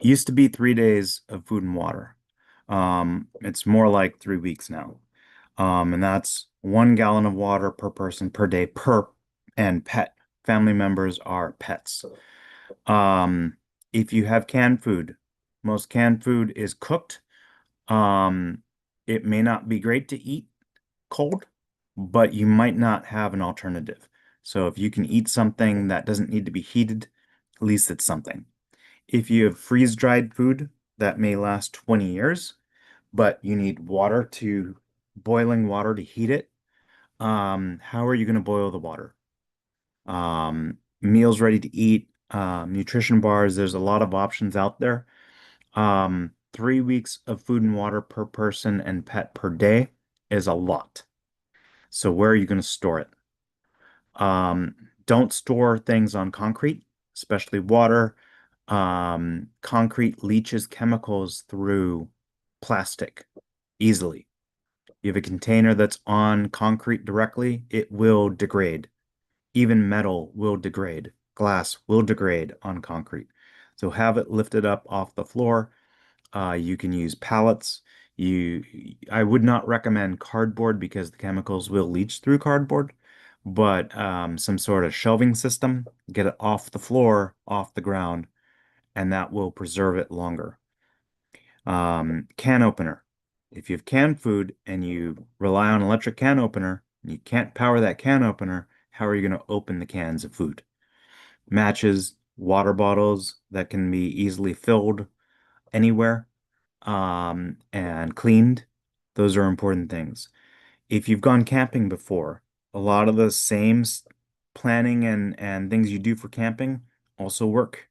Speaker 1: Used to be 3 days of food and water. It's more like 3 weeks now. And that's 1 gallon of water per person per day per and pet. Family members are pets. Um, if you have canned food, most canned food is cooked. Um, it may not be great to eat cold, but you might not have an alternative. So if you can eat something that doesn't need to be heated, at least it's something. If you have freeze-dried food that may last 20 years, but you need boiling water to heat it, how are you going to boil the water? Meals ready to eat, nutrition bars, there's a lot of options out there. 3 weeks of food and water per person and pet per day is a lot. So where are you going to store it? Don't store things on concrete, especially water. Concrete leaches chemicals through plastic easily. You have a container that's on concrete directly, it will degrade. Even metal will degrade. Glass will degrade on concrete. So have it lifted up off the floor. You can use pallets. I would not recommend cardboard because the chemicals will leach through cardboard, but some sort of shelving system, get it off the floor, off the ground, and that will preserve it longer. Can opener. If you have canned food and you rely on electric can opener, and you can't power that can opener, how are you going to open the cans of food? Matches, water bottles that can be easily filled anywhere, and cleaned. Those are important things. If you've gone camping before, a lot of the same planning and things you do for camping also work.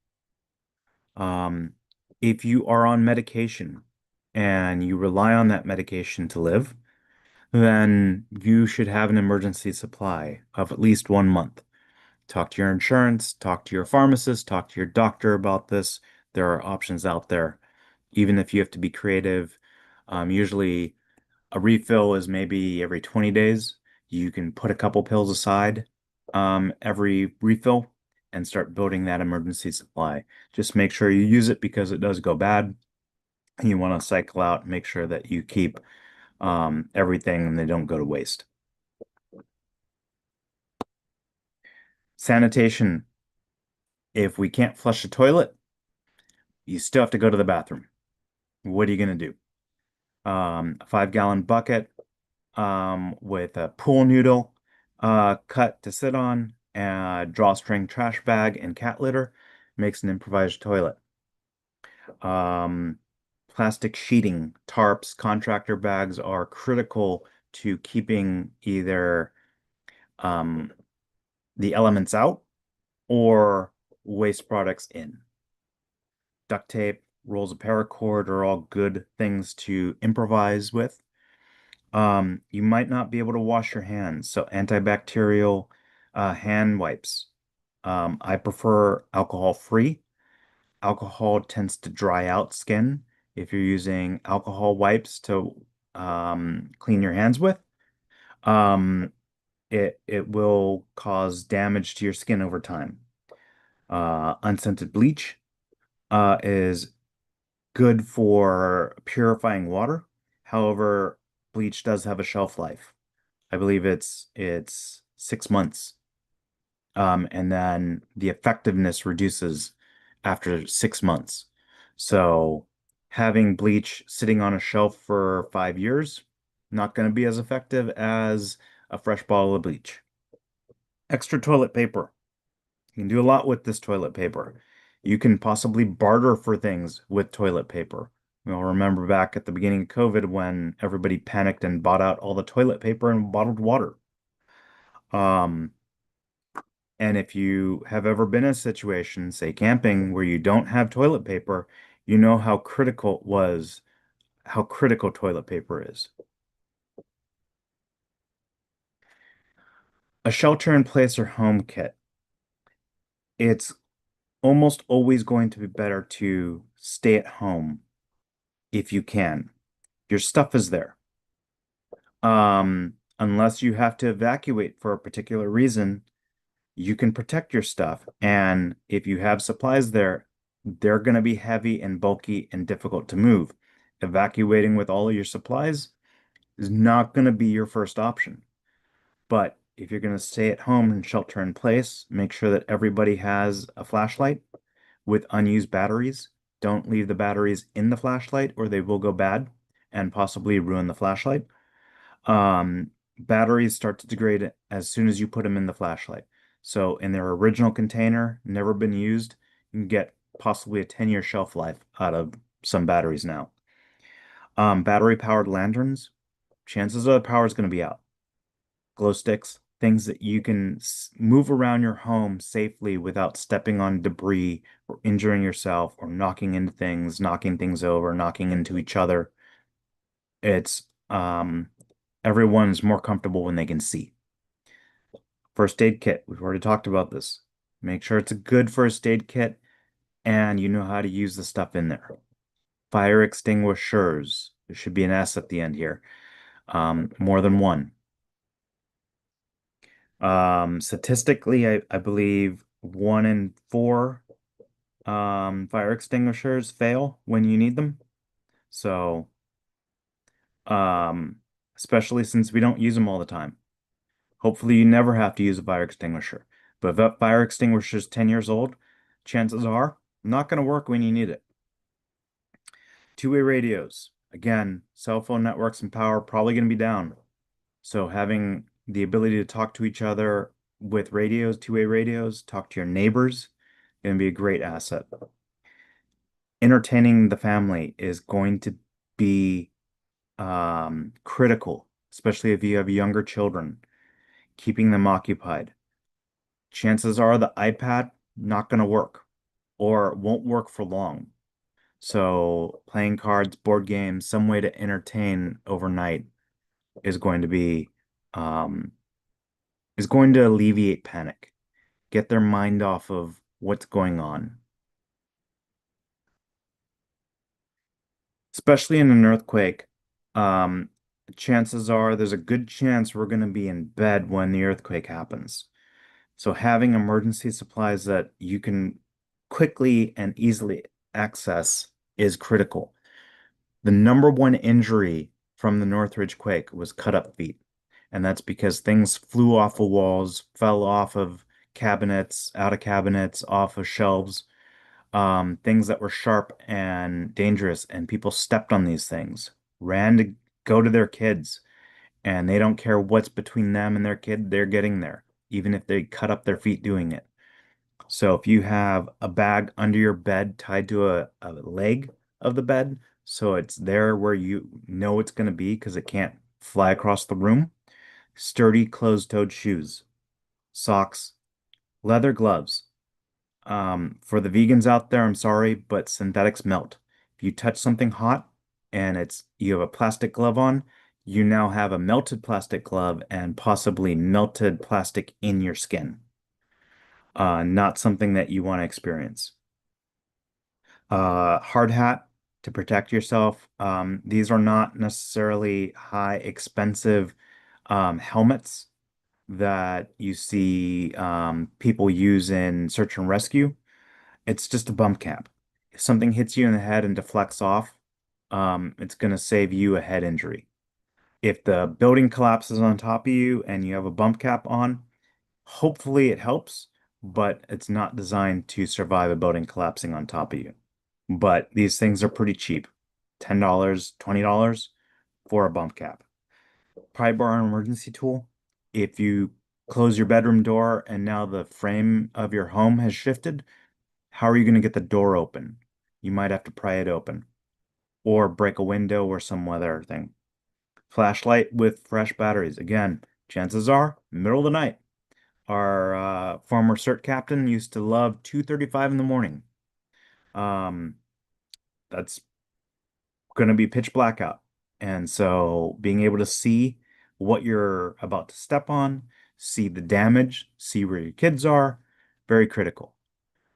Speaker 1: Um, if you are on medication and you rely on that medication to live, then you should have an emergency supply of at least 1 month. Talk to your insurance, talk to your pharmacist, talk to your doctor about this. There are options out there, even if you have to be creative. Usually, a refill is maybe every 20 days. You can put a couple pills aside every refill and start building that emergency supply. Just make sure you use it because it does go bad. And you want to cycle out and make sure that you keep everything and they don't go to waste. Sanitation. If we can't flush the toilet, you still have to go to the bathroom. What are you going to do? A 5-gallon bucket with a pool noodle cut to sit on, a drawstring trash bag, and cat litter makes an improvised toilet. Um, Plastic sheeting, tarps, contractor bags are critical to keeping either um, the elements out or waste products in. Duct tape, rolls of paracord are all good things to improvise with. You might not be able to wash your hands, so antibacterial hand wipes. I prefer alcohol-free. Alcohol tends to dry out skin if you're using alcohol wipes to clean your hands with. Um, it will cause damage to your skin over time. Unscented bleach is good for purifying water. However, bleach does have a shelf life. I believe it's 6 months. And then the effectiveness reduces after 6 months. So having bleach sitting on a shelf for 5 years, not going to be as effective as a fresh bottle of bleach. Extra toilet paper. You can do a lot with this toilet paper. You can possibly barter for things with toilet paper. You'll remember back at the beginning of COVID when everybody panicked and bought out all the toilet paper and bottled water. Um, and if you have ever been in a situation, say camping, where you don't have toilet paper, you know how critical toilet paper is. A shelter in place or home kit. It's almost always going to be better to stay at home if you can. Your stuff is there. Unless you have to evacuate for a particular reason, you can protect your stuff. And if you have supplies there, they're going to be heavy and bulky and difficult to move. Evacuating with all of your supplies is not going to be your first option. But if you're going to stay at home and shelter in place, make sure that everybody has a flashlight with unused batteries. Don't leave the batteries in the flashlight or they will go bad and possibly ruin the flashlight. Batteries start to degrade as soon as you put them in the flashlight. So in their original container, never been used, you can get possibly a 10-year shelf life out of some batteries now. Battery powered lanterns, chances are the power is going to be out. Glow sticks, things that you can move around your home safely without stepping on debris or injuring yourself or knocking into things, knocking things over, knocking into each other. It's everyone's more comfortable when they can see. First aid kit. We've already talked about this. Make sure it's a good first aid kit and you know how to use the stuff in there. Fire extinguishers. There should be an S at the end here. More than one. Statistically, I believe 1 in 4 fire extinguishers fail when you need them. So, um, especially since we don't use them all the time. Hopefully you never have to use a fire extinguisher. But if that fire extinguisher is 10 years old, chances are Not going to work when you need it. Two-way radios. Again, cell phone networks and power probably going to be down. So having the ability to talk to each other with radios, two-way radios, talk to your neighbors, going to be a great asset. Entertaining the family is going to be critical, especially if you have younger children, keeping them occupied. Chances are the iPad not going to work or won't work for long. So playing cards, board games, some way to entertain overnight is going to be um, is going to alleviate panic, get their mind off of what's going on. Especially in an earthquake, um, chances are there's a good chance we're going to be in bed when the earthquake happens. So having emergency supplies that you can quickly and easily access is critical. The number one injury from the Northridge quake was cut up feet. And that's because things flew off of walls, fell off of cabinets, out of cabinets, off of shelves, things that were sharp and dangerous, and people stepped on these things, ran to go to their kids, and they don't care what's between them and their kid, they're getting there, even if they cut up their feet doing it. So if you have a bag under your bed tied to a leg of the bed, so it's there where you know it's going to be because it can't fly across the room, sturdy closed-toed shoes, socks, leather gloves. For the vegans out there, I'm sorry, but synthetics melt. If you touch something hot and it's you have a plastic glove on, you now have a melted plastic glove and possibly melted plastic in your skin. Not something that you want to experience. Hard hat to protect yourself. These are not necessarily high expensive helmets that you see people use in search and rescue. It's just a bump cap. If something hits you in the head and deflects off, it's going to save you a head injury. If the building collapses on top of you and you have a bump cap on, hopefully it helps, but it's not designed to survive a building collapsing on top of you. But these things are pretty cheap. $10, $20 for a bump cap. Pry bar and emergency tool. If you close your bedroom door and now the frame of your home has shifted, how are you going to get the door open? You might have to pry it open or break a window or some other thing. Flashlight with fresh batteries. Again, chances are middle of the night. Our former CERT captain used to love 2:35 in the morning. Um, that's going to be pitch blackout. And so being able to see what you're about to step on, see the damage, see where your kids are, very critical.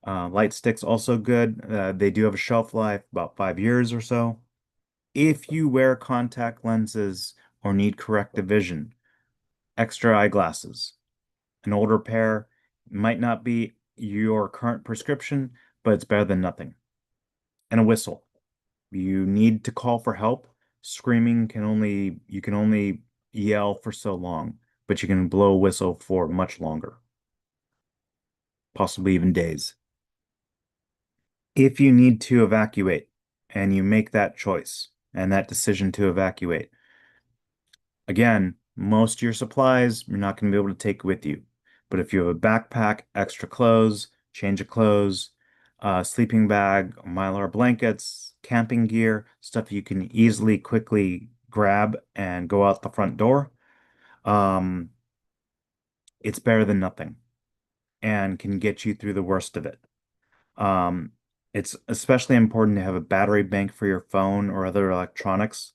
Speaker 1: Light sticks also good. They do have a shelf life, about 5 years or so. If you wear contact lenses or need corrective vision, extra eyeglasses. An older pair might not be your current prescription, but it's better than nothing. And a whistle. You need to call for help. Screaming you can only yell for so long, but you can blow a whistle for much longer, possibly even days. If you need to evacuate and you make that choice and that decision to evacuate, again, most of your supplies you're not going to be able to take with you. But if you have a backpack, extra clothes, change of clothes, sleeping bag, Mylar blankets, camping gear, stuff you can easily, quickly grab and go out the front door, um, it's better than nothing and can get you through the worst of it. Um, it's especially important to have a battery bank for your phone or other electronics.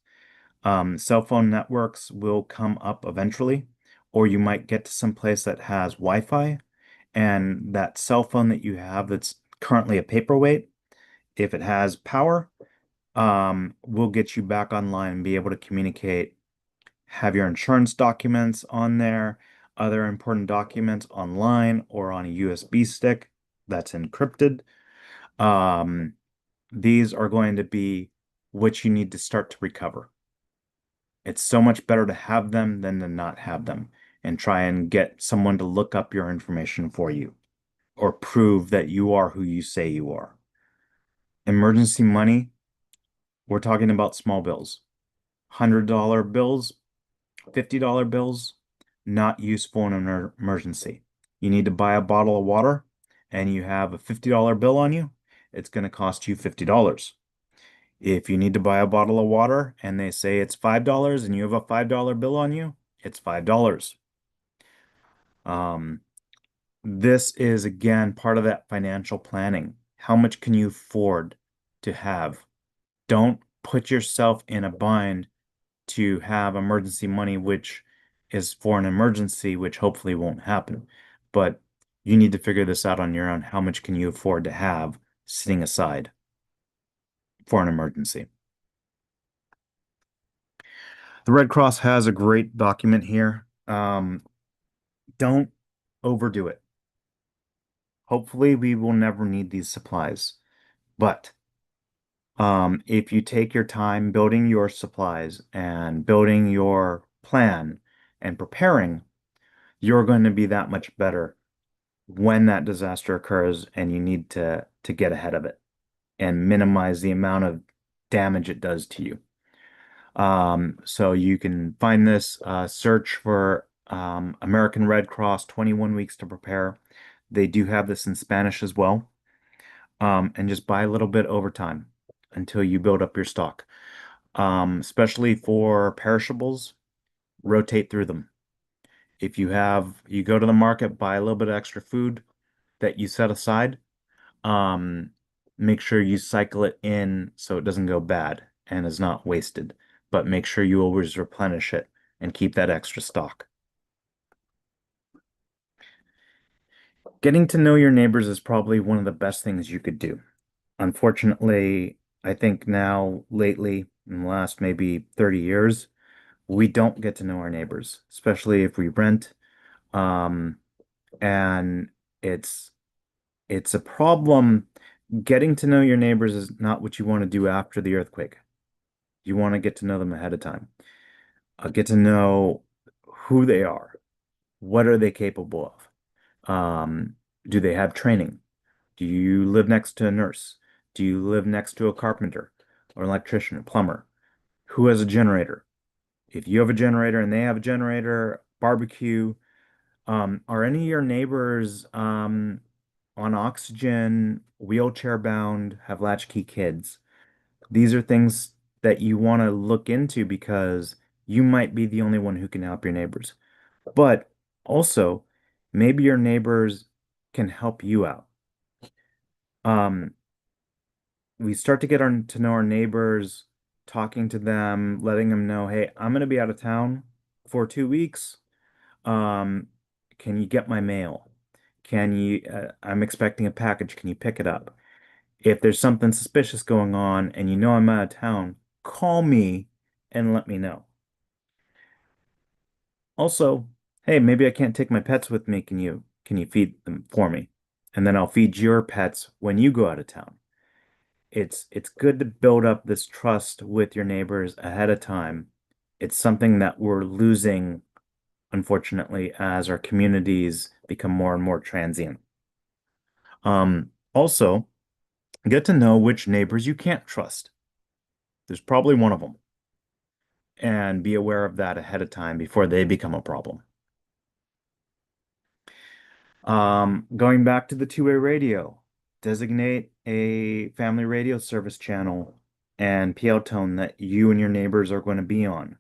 Speaker 1: Cell phone networks will come up eventually, or you might get to some place that has Wi-Fi, and that cell phone that you have that's currently a paperweight, if it has power, will get you back online and be able to communicate, have your insurance documents on there, other important documents online or on a USB stick that's encrypted. Um, these are going to be what you need to start to recover. It's so much better to have them than to not have them and try and get someone to look up your information for you or prove that you are who you say you are. Emergency money, we're talking about small bills. $100 bills, $50 bills, not useful in an emergency. You need to buy a bottle of water and you have a $50 bill on you, it's going to cost you $50. If you need to buy a bottle of water and they say it's $5 and you have a $5 bill on you, it's $5. Um, this is again part of that financial planning. How much can you afford to have? Don't put yourself in a bind to have emergency money, which is for an emergency, which hopefully won't happen. But you need to figure this out on your own. How much can you afford to have sitting aside for an emergency? The Red Cross has a great document here. Don't overdo it. Hopefully, we will never need these supplies. But if you take your time building your supplies and building your plan and preparing, you're going to be that much better when that disaster occurs and you need to get ahead of it and minimize the amount of damage it does to you. So you can find this, search for American Red Cross 21 weeks to prepare. They do have this in Spanish as well. And just buy a little bit over time until you build up your stock. Especially for perishables, rotate through them. If you go to the market, buy a little bit of extra food that you set aside. Um, Make sure you cycle it in so it doesn't go bad and is not wasted, but make sure you always replenish it and keep that extra stock. Getting to know your neighbors is probably one of the best things you could do. Unfortunately, I think now lately, in the last maybe 30 years, we don't get to know our neighbors, especially if we rent. Um, and it's it's a problem. Getting to know your neighbors is not what you want to do after the earthquake. You want to get to know them ahead of time. Get to know who they are. What are they capable of? Do they have training? Do you live next to a nurse? Do you live next to a carpenter or electrician or plumber? Who has a generator? If you have a generator and they have a generator, barbecue, are any of your neighbors on oxygen, wheelchair bound, have latchkey kids? These are things that you want to look into because you might be the only one who can help your neighbors. But also, maybe your neighbors can help you out. Um, we start to to know our neighbors, talking to them, letting them know, hey, I'm going to be out of town for 2 weeks. Um, can you get my mail? I'm expecting a package. Can you pick it up? If there's something suspicious going on and you know I'm out of town, call me and let me know. Also, hey, maybe I can't take my pets with me. Can you feed them for me? And then I'll feed your pets when you go out of town. It's good to build up this trust with your neighbors ahead of time. It's something that we're losing, unfortunately, as our communities become more and more transient. Also, get to know which neighbors you can't trust. There's probably one of them, and be aware of that ahead of time before they become a problem. Going back to the two-way radio, designate a family radio service channel and PL tone that you and your neighbors are going to be on.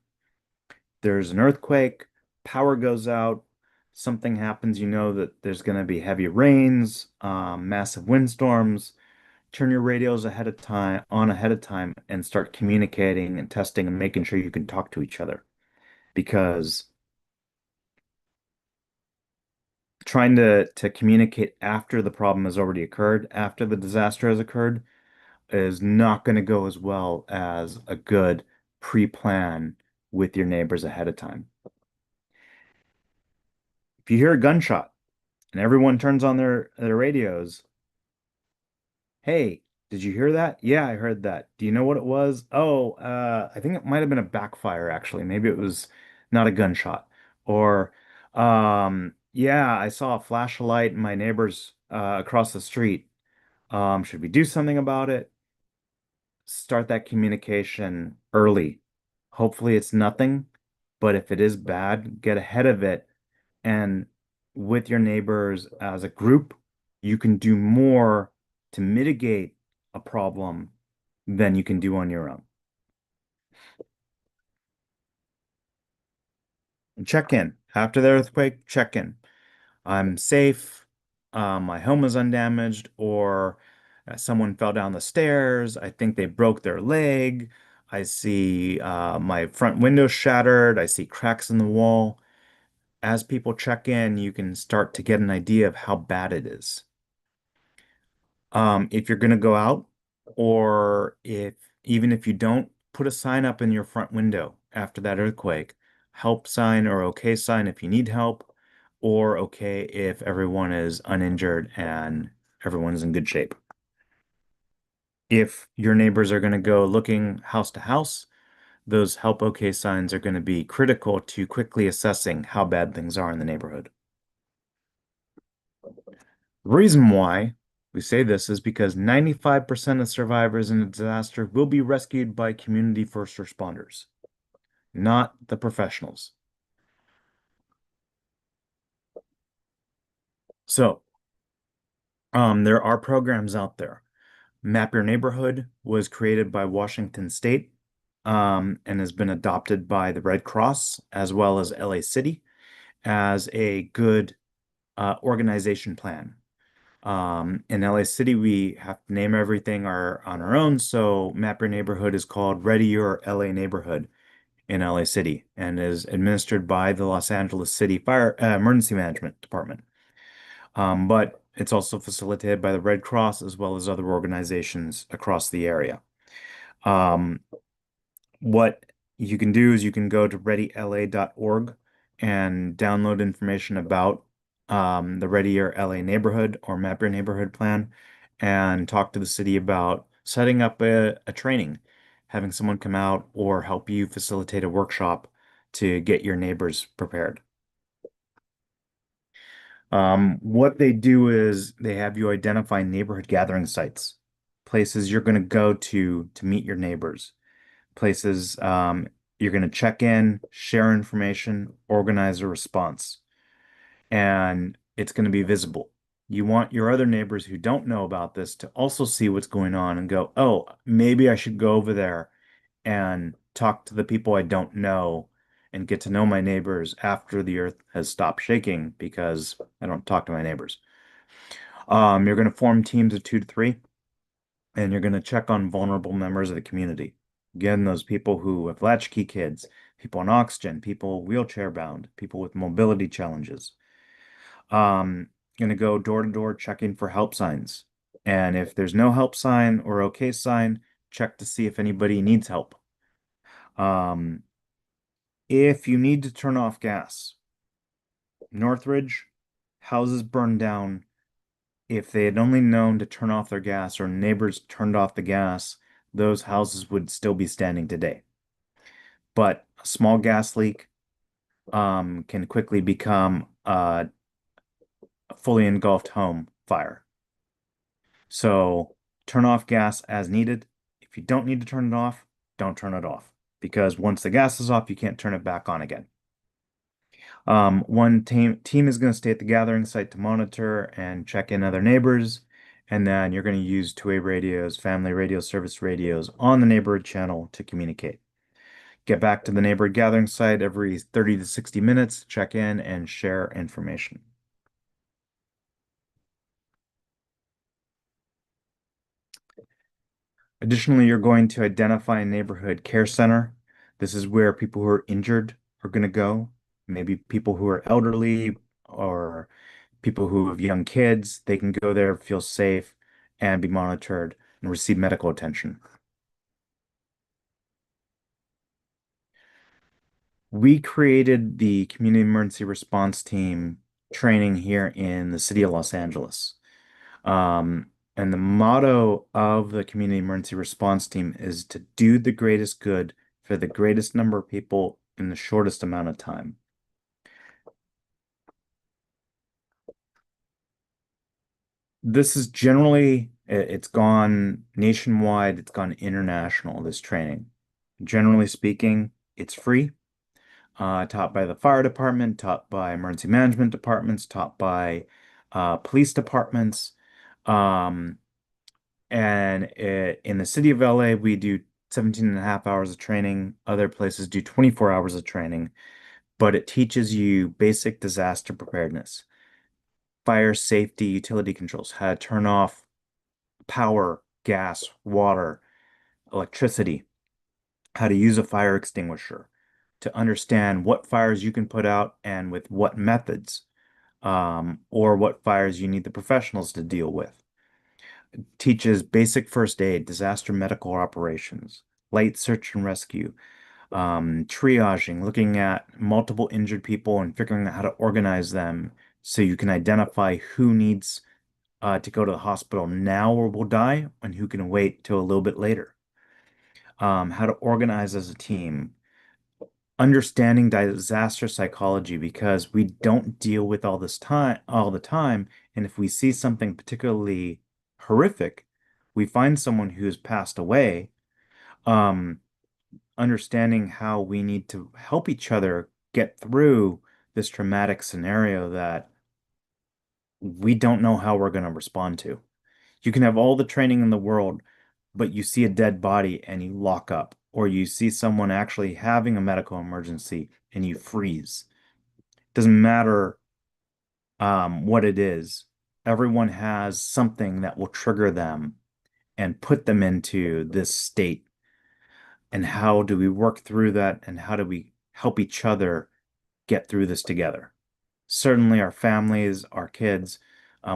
Speaker 1: There's an earthquake, power goes out, something happens, you know that there's going to be heavy rains, massive windstorms. Turn your radios ahead of time and start communicating and testing and making sure you can talk to each other. Because trying to communicate after the problem has already occurred, after the disaster has occurred, is not going to go as well as a good pre-plan with your neighbors ahead of time. If you hear a gunshot and everyone turns on their radios, hey, did you hear that? Yeah, I heard that. Do you know what it was? Oh, I think it might have been a backfire, actually. Maybe it was not a gunshot. Or, yeah, I saw a flash of light in my neighbor's across the street. Should we do something about it? start that communication early. Hopefully it's nothing, but if it is bad, get ahead of it. And with your neighbors as a group, you can do more to mitigate a problem than you can do on your own. And check in. After the earthquake, check in. I'm safe. My home is undamaged, or someone fell down the stairs. I think they broke their leg. I see my front window shattered. I see cracks in the wall. As people check in, you can start to get an idea of how bad it is. If you're going to go out, or if even if you don't, put a sign up in your front window after that earthquake, help sign or okay sign if you need help, or okay if everyone is uninjured and everyone's in good shape. If your neighbors are going to go looking house to house, those help okay signs are going to be critical to quickly assessing how bad things are in the neighborhood. The reason why we say this is because 95% of survivors in a disaster will be rescued by community first responders, not the professionals. So, there are programs out there. Map Your Neighborhood was created by Washington State, and has been adopted by the Red Cross as well as LA City as a good organization plan. In LA City, we have to name everything on our own. So Map Your Neighborhood is called Ready Your LA Neighborhood in LA City and is administered by the Los Angeles City Fire Emergency Management Department. But it's also facilitated by the Red Cross as well as other organizations across the area. Um, what you can do is you can go to readyla.org and download information about the Ready Your LA neighborhood or Map Your Neighborhood plan and talk to the city about setting up a training, having someone come out or help you facilitate a workshop to get your neighbors prepared. What they do is they have you identify neighborhood gathering sites, places you're going to go to meet your neighbors, places you're going to check in, share information, organize a response, and it's going to be visible. You want your other neighbors who don't know about this to also see what's going on and go, oh, maybe I should go over there and talk to the people I don't know and get to know my neighbors after the earth has stopped shaking because I don't talk to my neighbors. You're going to form teams of 2 to 3, and you're going to check on vulnerable members of the community. Again, those people who have latchkey kids, people on oxygen, people wheelchair bound, people with mobility challenges. Going to go door to door checking for help signs. And if there's no help sign or okay sign, check to see if anybody needs help. Um, if you need to turn off gas, Northridge, houses burned down. If they had only known to turn off their gas or neighbors turned off the gas, those houses would still be standing today. But a small gas leak can quickly become a fully engulfed home fire. So turn off gas as needed. If you don't need to turn it off, don't turn it off because once the gas is off, you can't turn it back on again. One team is going to stay at the gathering site to monitor and check in other neighbors, and then you're going to use two-way radios, family radio service radios on the neighborhood channel to communicate. Get back to the neighborhood gathering site every 30 to 60 minutes, check in and share information. Additionally, you're going to identify a neighborhood care center. This is where people who are injured are going to go. Maybe people who are elderly or people who have young kids, they can go there, feel safe, and be monitored and receive medical attention. We created the Community Emergency Response Team training here in the city of Los Angeles. And the motto of the Community Emergency Response Team is to do the greatest good for the greatest number of people in the shortest amount of time. This is generally, it's gone nationwide, it's gone international, this training. Generally speaking, it's free, taught by the fire department, taught by emergency management departments, taught by police departments. Um, in the city of LA, we do 17 and a half hours of training. Other places do 24 hours of training, but it teaches you basic disaster preparedness, fire safety, utility controls, how to turn off power, gas, water, electricity, how to use a fire extinguisher, to understand what fires you can put out and with what methods, or what fires you need the professionals to deal with. Teaches basic first aid, disaster medical operations, light search and rescue, triaging, looking at multiple injured people and figuring out how to organize them so you can identify who needs to go to the hospital now or will die and who can wait till a little bit later. How to organize as a team, understanding disaster psychology because we don't deal with all the time. And if we see something particularly horrific, we find someone who's passed away, um, understanding how we need to help each other get through this traumatic scenario that we don't know how we're going to respond to. You can have all the training in the world, but you see a dead body and you lock up, or you see someone actually having a medical emergency and you freeze. Doesn't matter what it is. Everyone has something that will trigger them and put them into this state. And how do we work through that? And how do we help each other get through this together? Certainly, our families, our kids,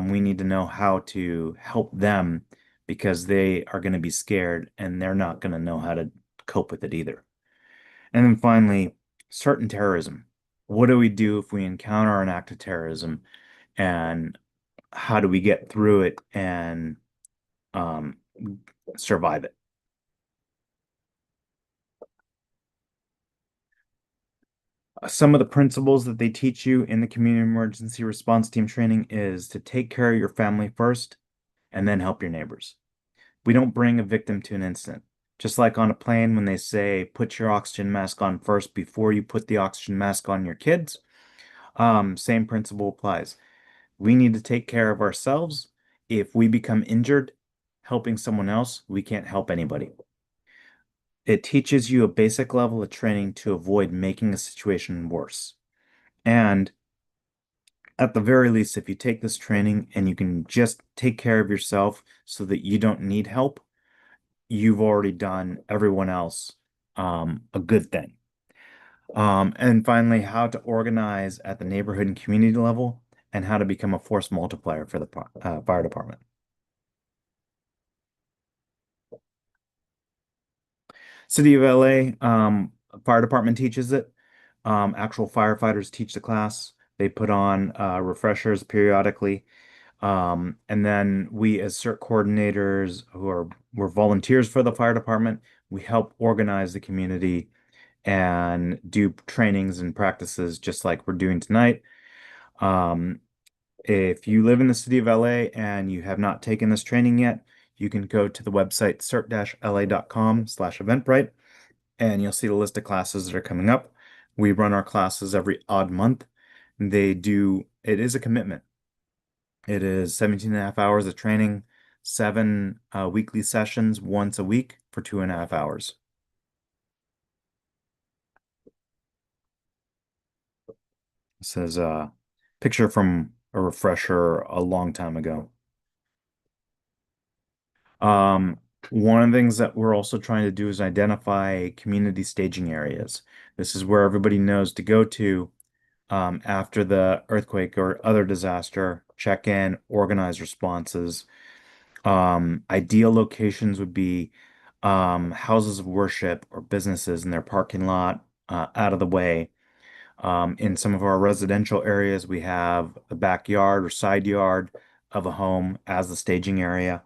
Speaker 1: we need to know how to help them because they are going to be scared and they're not going to know how to cope with it either. And then finally, certain terrorism. What do we do if we encounter an act of terrorism and how do we get through it and um, survive it? Some of the principles that they teach you in the community emergency response team training is to take care of your family first and then help your neighbors. We don't bring a victim to an incident. Just like on a plane when they say put your oxygen mask on first before you put the oxygen mask on your kids, same principle applies. We need to take care of ourselves. If we become injured helping someone else, we can't help anybody. It teaches you a basic level of training to avoid making a situation worse. And at the very least, if you take this training and you can just take care of yourself so that you don't need help, you've already done everyone else a good thing. And finally, how to organize at the neighborhood and community level and how to become a force multiplier for the fire department. City of LA, fire department teaches it. Actual firefighters teach the class. They put on refreshers periodically. And then we, as CERT coordinators we're volunteers for the fire department, we help organize the community and do trainings and practices just like we're doing tonight. Um, if you live in the city of LA and you have not taken this training yet, you can go to the website cert-la.com/eventbrite and you'll see the list of classes that are coming up. We run our classes every odd month. It is a commitment. It is 17 and a half hours of training, seven weekly sessions once a week for 2.5 hours. This is a picture from a refresher a long time ago. Um, one of the things that we're also trying to do is identify community staging areas. This is where everybody knows to go to after the earthquake or other disaster, check in, organize responses. Ideal locations would be houses of worship or businesses in their parking lot, out of the way. In some of our residential areas, we have a backyard or side yard of a home as the staging area.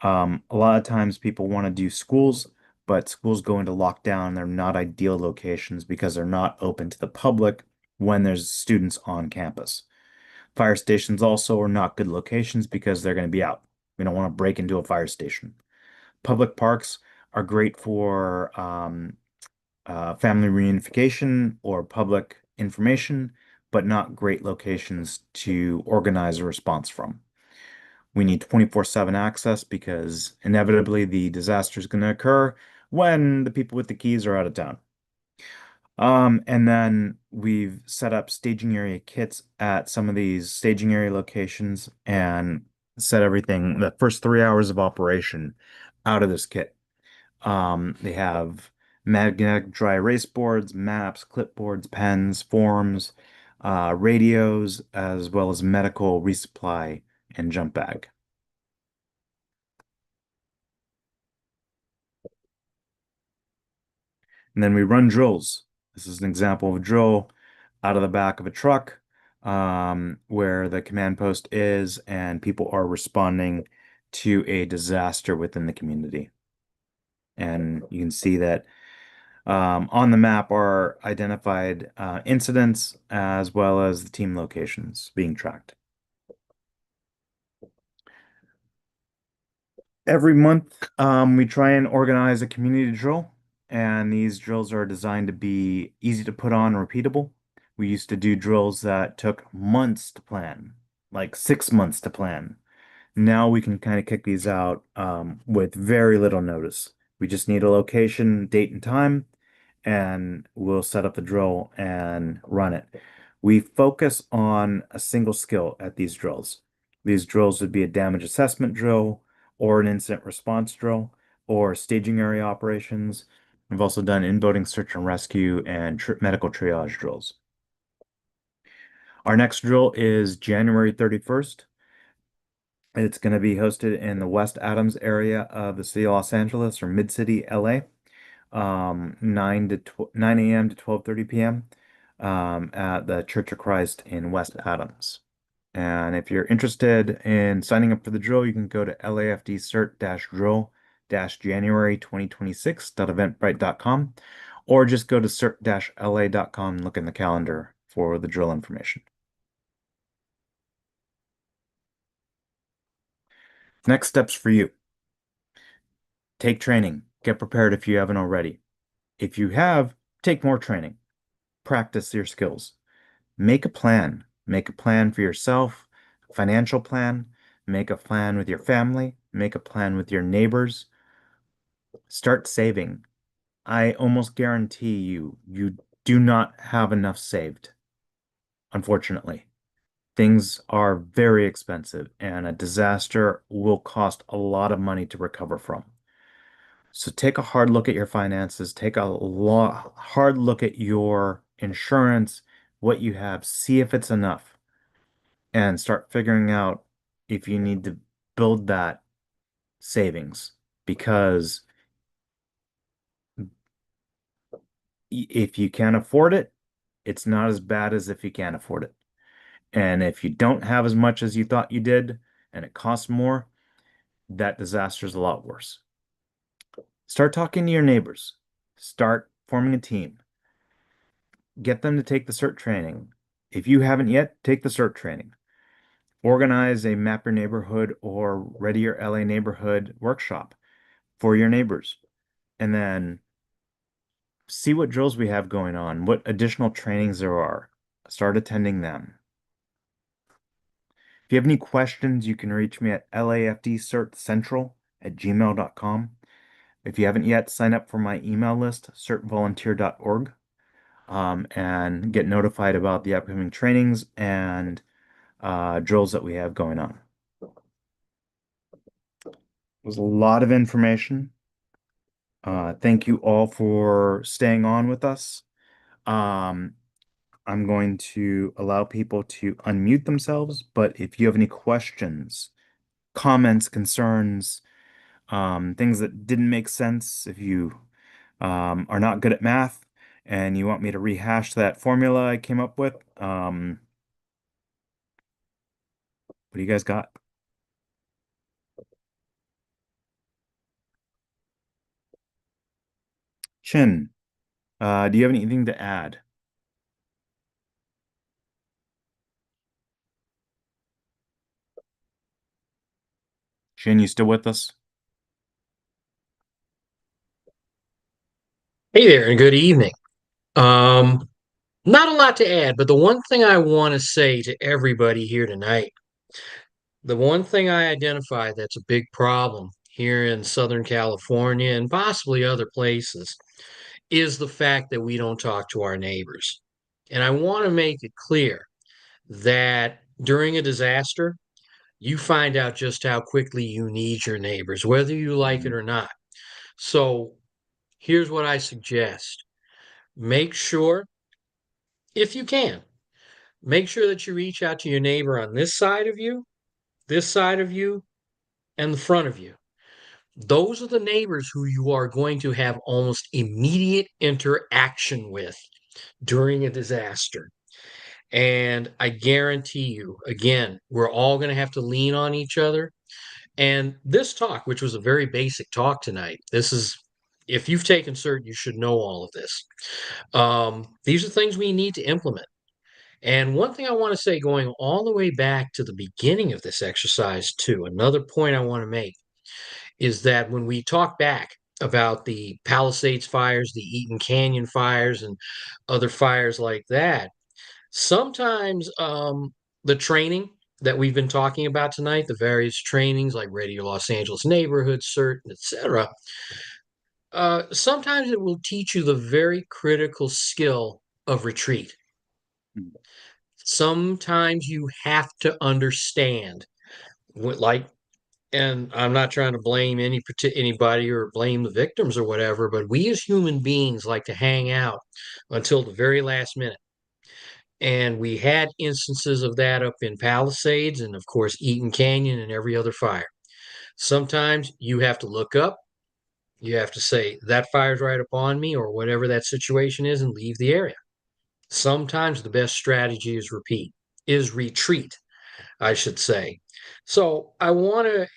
Speaker 1: A lot of times people want to do schools, but schools go into lockdown. They're not ideal locations because they're not open to the public when there's students on campus. Fire stations also are not good locations because they're going to be out. We don't want to break into a fire station. Public parks are great for family reunification or public information, but not great locations to organize a response from. We need 24/7 access because inevitably the disaster is going to occur when the people with the keys are out of town. And then we've set up staging area kits at some of these staging area locations and set everything, the first 3 hours of operation out of this kit. They have magnetic dry erase boards, maps, clipboards, pens, forms, radios, as well as medical resupply and jump bag. And then we run drills. This is an example of a drill out of the back of a truck, where the command post is and people are responding to a disaster within the community. And you can see that on the map are identified incidents as well as the team locations being tracked. Every month, we try and organize a community drill, and these drills are designed to be easy to put on and repeatable. We used to do drills that took months to plan, like 6 months to plan. Now we can kind of kick these out with very little notice. We just need a location, date, and time, and we'll set up the drill and run it. We focus on a single skill at these drills. These drills would be a damage assessment drill or an incident response drill or staging area operations. We've also done in-building search and rescue and tr medical triage drills. Our next drill is January 31st. It's going to be hosted in the West Adams area of the city of Los Angeles or Mid-City, LA, 9 a.m. to 12:30 p.m. At the Church of Christ in West Adams. And if you're interested in signing up for the drill, you can go to lafdcert-drill-January 2026.eventbrite.com or just go to cert-la.com and look in the calendar for the drill information. Next steps for you. Take training. Get prepared if you haven't already. If you have, take more training. Practice your skills. Make a plan. Make a plan for yourself, a financial plan. Make a plan with your family. Make a plan with your neighbors. Start saving. I almost guarantee you do not have enough saved, unfortunately. Things are very expensive, and a disaster will cost a lot of money to recover from. So take a hard look at your finances, take a hard look at your insurance, what you have, see if it's enough, and start figuring out if you need to build that savings. Because if you can't afford it, it's not as bad as if you can't afford it. And if you don't have as much as you thought you did and it costs more, that disaster is a lot worse. Start talking to your neighbors. Start forming a team. Get them to take the CERT training. If you haven't yet, take the CERT training. Organize a Map Your Neighborhood or Ready Your LA Neighborhood workshop for your neighbors. And then see what drills we have going on, what additional trainings there are. Start attending them. If you have any questions, you can reach me at lafdcertcentral@gmail.com. If you haven't yet, sign up for my email list, certvolunteer.org, and get notified about the upcoming trainings and drills that we have going on. It was a lot of information. Thank you all for staying on with us. Um, I'm going to allow people to unmute themselves, but if you have any questions, comments, concerns, things that didn't make sense, if you are not good at math and you want me to rehash that formula I came up with, what do you guys got? Chin, do you have anything to add? Shane, you still with us?
Speaker 2: Hey there, and good evening. Um, Not a lot to add, but the one thing I want to say to everybody here tonight, the one thing I identify that's a big problem here in Southern California and possibly other places is the fact that we don't talk to our neighbors. And I want to make it clear that during a disaster, you find out just how quickly you need your neighbors, whether you like it
Speaker 1: Mhm.
Speaker 2: or not. So here's what I suggest. Make sure, if you can, make sure that you reach out to your neighbor on this side of you, and the front of you. Those are the neighbors who you are going to have almost immediate interaction with during a disaster. And I guarantee you, again, we're all going to have to lean on each other. And this talk, which was a very basic talk tonight, this is, if you've taken CERT, you should know all of this. These are things we need to implement. And one thing I want to say, going all the way back to the beginning of this exercise, too, another point I want to make is that when we talk back about the Palisades fires, the Eaton Canyon fires, and other fires like that, sometimes the training that we've been talking about tonight, the various trainings like Radio Los Angeles Neighborhood, CERT, etc., sometimes it will teach you the very critical skill of retreat. Sometimes you have to understand what, like, and I'm not trying to blame anybody or blame the victims or whatever, but we as human beings like to hang out until the very last minute. And we had instances of that up in Palisades and, of course, Eaton Canyon and every other fire. Sometimes you have to look up, you have to say, that fire's right upon me, or whatever that situation is, and leave the area. Sometimes the best strategy is retreat, I should say. So I want to,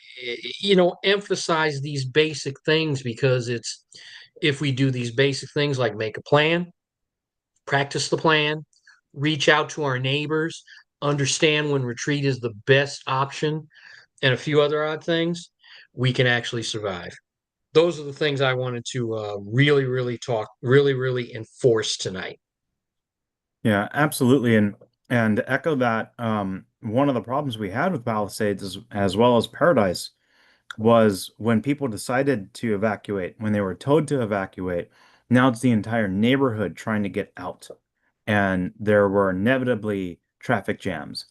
Speaker 2: emphasize these basic things because it's, if we do these basic things like make a plan, practice the plan, reach out to our neighbors, understand when retreat is the best option, and a few other odd things, we can actually survive. Those are the things I wanted to really enforce tonight.
Speaker 1: Yeah, absolutely. And to echo that, one of the problems we had with Palisades as well as Paradise was when people decided to evacuate, when they were told to evacuate, now it's the entire neighborhood trying to get out. And there were inevitably traffic jams.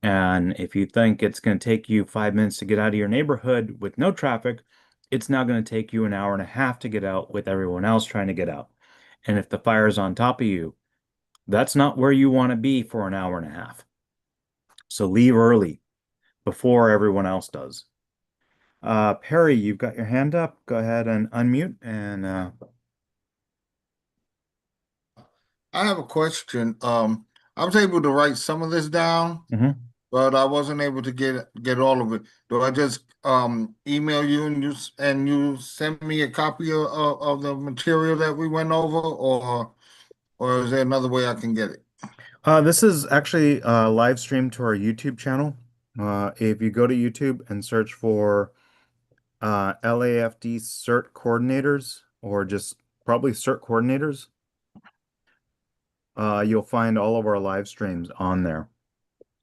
Speaker 1: And if you think it's going to take you 5 minutes to get out of your neighborhood with no traffic, it's now going to take you an hour and a half to get out with everyone else trying to get out. And if the fire is on top of you, that's not where you want to be for an hour and a half. So leave early before everyone else does. Perry, you've got your hand up. Go ahead and unmute and
Speaker 3: I have a question. I was able to write some of this down,
Speaker 1: mhm.
Speaker 3: but I wasn't able to get all of it. Do I just email you and you send me a copy of the material that we went over, or is there another way I can get it?
Speaker 1: This is actually live streamed to our YouTube channel. If you go to YouTube and search for LAFD CERT coordinators or just probably CERT coordinators, you'll find all of our live streams on there.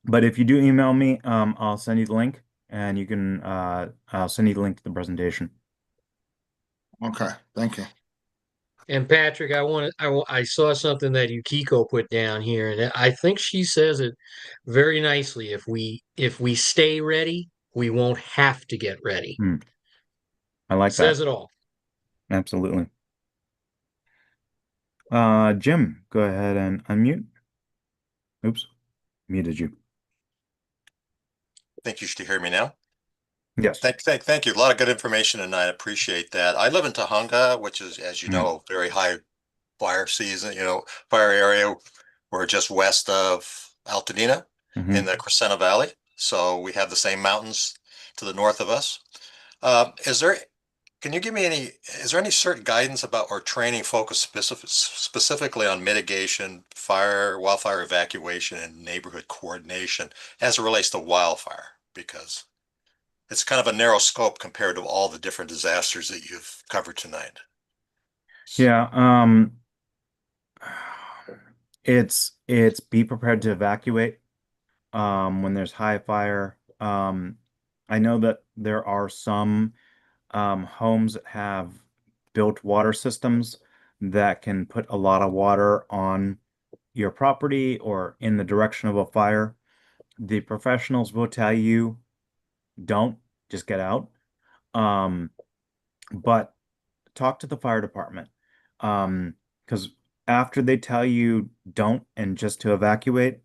Speaker 1: But if you do email me, I'll send you the link and you can I'll send you the link to the presentation.
Speaker 3: Okay, thank you.
Speaker 2: And Patrick, I saw something that Yukiko put down here, and I think she says it very nicely. If we stay ready, we won't have to get ready.
Speaker 1: Hmm, I like that.
Speaker 2: Says it all.
Speaker 1: Absolutely. Jim, go ahead and unmute. Oops, muted you.
Speaker 4: Think you should hear me now.
Speaker 1: Yes.
Speaker 4: Thank you. A lot of good information, and I appreciate that. I live in Tahunga, which is, as you
Speaker 1: Mm,
Speaker 4: know, very high fire season, fire area. We're just west of Altadena in
Speaker 1: hmm
Speaker 4: the Crescenta Valley. So we have the same mountains to the north of us. Is there, can you give me is there any certain guidance about or training focused specifically on mitigation, wildfire evacuation, and neighborhood coordination as it relates to wildfire? Because it's kind of a narrow scope compared to all the different disasters that you've covered tonight.
Speaker 1: Yeah, it's be prepared to evacuate when there's high fire. I know that there are some homes that have built water systems that can put a lot of water on your property or in the direction of a fire. The professionals will tell you don't just get out. Um, but talk to the fire department. Because after they tell you don't and just to evacuate,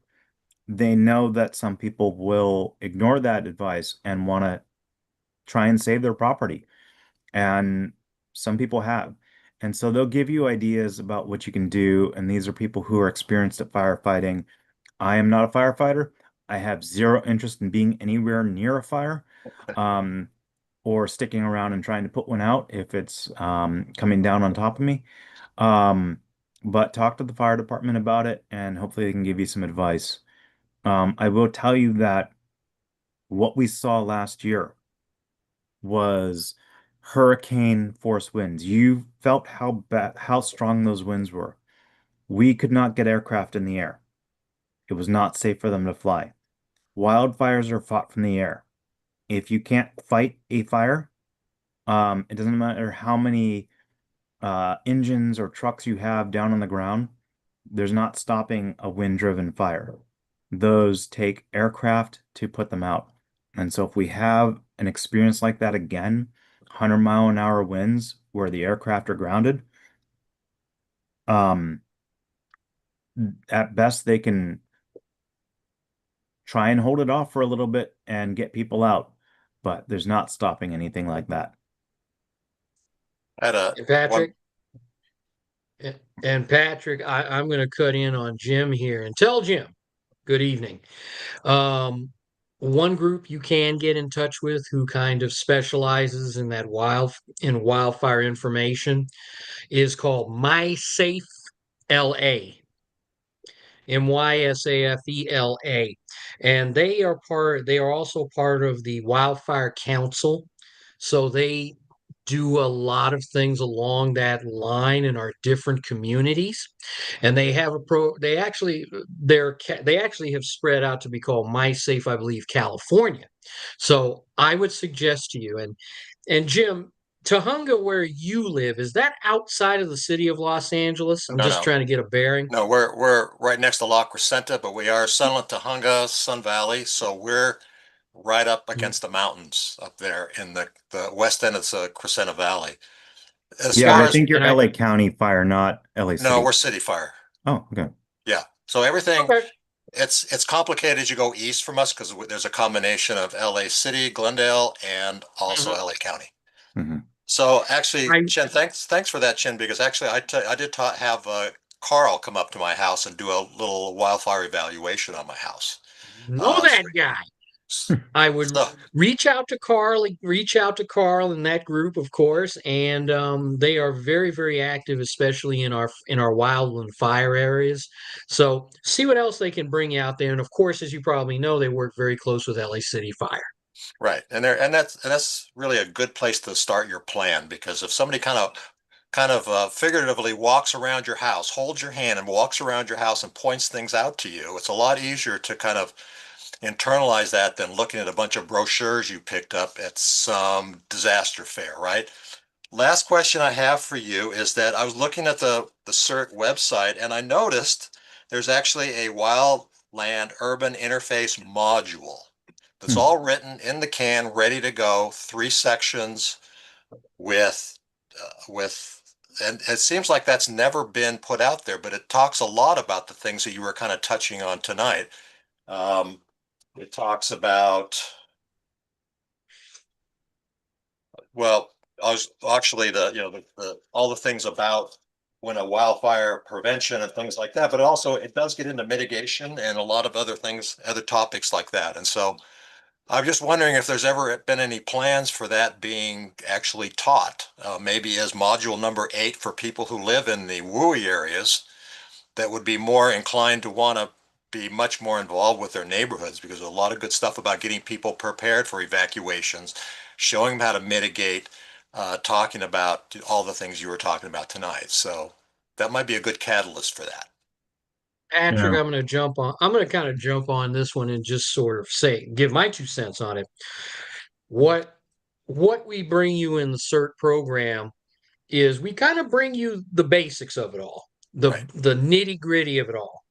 Speaker 1: they know that some people will ignore that advice and want to try and save their property. And some people have. And so they'll give you ideas about what you can do. And these are people who are experienced at firefighting. I am not a firefighter. I have zero interest in being anywhere near a fire, um, or sticking around and trying to put one out if it's coming down on top of me. Um, but talk to the fire department about it, and hopefully they can give you some advice. I will tell you that what we saw last year was hurricane force winds. You felt how strong those winds were. We could not get aircraft in the air. It was not safe for them to fly. Wildfires are fought from the air. If you can't fight a fire, it doesn't matter how many engines or trucks you have down on the ground, there's not stopping a wind-driven fire. Those take aircraft to put them out. And so if we have an experience like that again, 100-mile-an-hour winds where the aircraft are grounded, um, at best they can try and hold it off for a little bit and get people out, but there's not stopping anything like that.
Speaker 4: I had a
Speaker 2: And
Speaker 4: one.
Speaker 2: Patrick, and Patrick, I'm going to cut in on Jim here and tell Jim, good evening. Um, one group you can get in touch with who kind of specializes in wildfire information is called MySafe LA. MYSAFELA. And they are also part of the Wildfire Council. So they do a lot of things along that line in our different communities. And they have a pro they actually they actually have spread out to be called My Safe, I believe, California. So I would suggest to you, and Jim, Tahunga, where you live, is that outside of the city of Los Angeles? I'm
Speaker 4: No,
Speaker 2: just
Speaker 4: no,
Speaker 2: trying to get a bearing.
Speaker 4: no. We're right next to La Crescenta, but we are Sunlit Tahunga, Sun Valley, so we're right up
Speaker 2: Mhm.
Speaker 4: against the mountains up there in the west end of the Crescenta Valley. As
Speaker 1: Yeah,
Speaker 4: far
Speaker 1: I
Speaker 2: Gotcha.
Speaker 4: as
Speaker 1: think you're
Speaker 2: And I
Speaker 1: LA County Fire, not LA
Speaker 4: no,
Speaker 1: City.
Speaker 4: we're City Fire.
Speaker 1: Oh, okay.
Speaker 4: Yeah. So everything
Speaker 2: okay.
Speaker 4: it's complicated as you go east from us because there's a combination of LA City, Glendale, and also
Speaker 2: Mhm.
Speaker 4: LA County.
Speaker 1: Hmm.
Speaker 4: So actually,
Speaker 2: I
Speaker 4: Chin, thanks for that, Chin, because actually I did have Carl come up to my house and do a little wildfire evaluation on my house.
Speaker 2: know
Speaker 4: Uh,
Speaker 2: that guy. I would
Speaker 4: so
Speaker 2: reach out to Carl and that group, of course, and they are very, very active, especially in our wildland fire areas. So see what else they can bring you out there. And of course, as you probably know, they work very close with LA City Fire.
Speaker 4: right, and that's really a good place to start your plan because if somebody figuratively walks around your house, holds your hand and walks around your house and points things out to you, it's a lot easier to kind of internalize that than looking at a bunch of brochures you picked up at some disaster fair, right? Last question I have for you is that I was looking at the CERT website and I noticed there's actually a wildland urban interface module that's
Speaker 1: Hmm.
Speaker 4: all written in the can, ready to go, 3 sections with and it seems like that's never been put out there, but it talks a lot about the things that you were kind of touching on tonight. Um, it talks about, well, I was actually all the things about when a wildfire prevention and things like that, but also it does get into mitigation and a lot of other things, other topics like that. And so I'm just wondering if there's ever been any plans for that being actually taught, maybe as module number 8 for people who live in the WUI areas that would be more inclined to want to be much more involved with their neighborhoods because there's a lot of good stuff about getting people prepared for evacuations, showing them how to mitigate, talking about all the things you were talking about tonight. So that might be a good catalyst for that.
Speaker 2: Patrick,
Speaker 1: Yeah.
Speaker 2: I'm going to kind of jump on this one and just sort of give my 2 cents on it. What what we bring you in the CERT program is we kind of bring you the basics of it all,
Speaker 4: Right.
Speaker 2: the nitty-gritty of it all.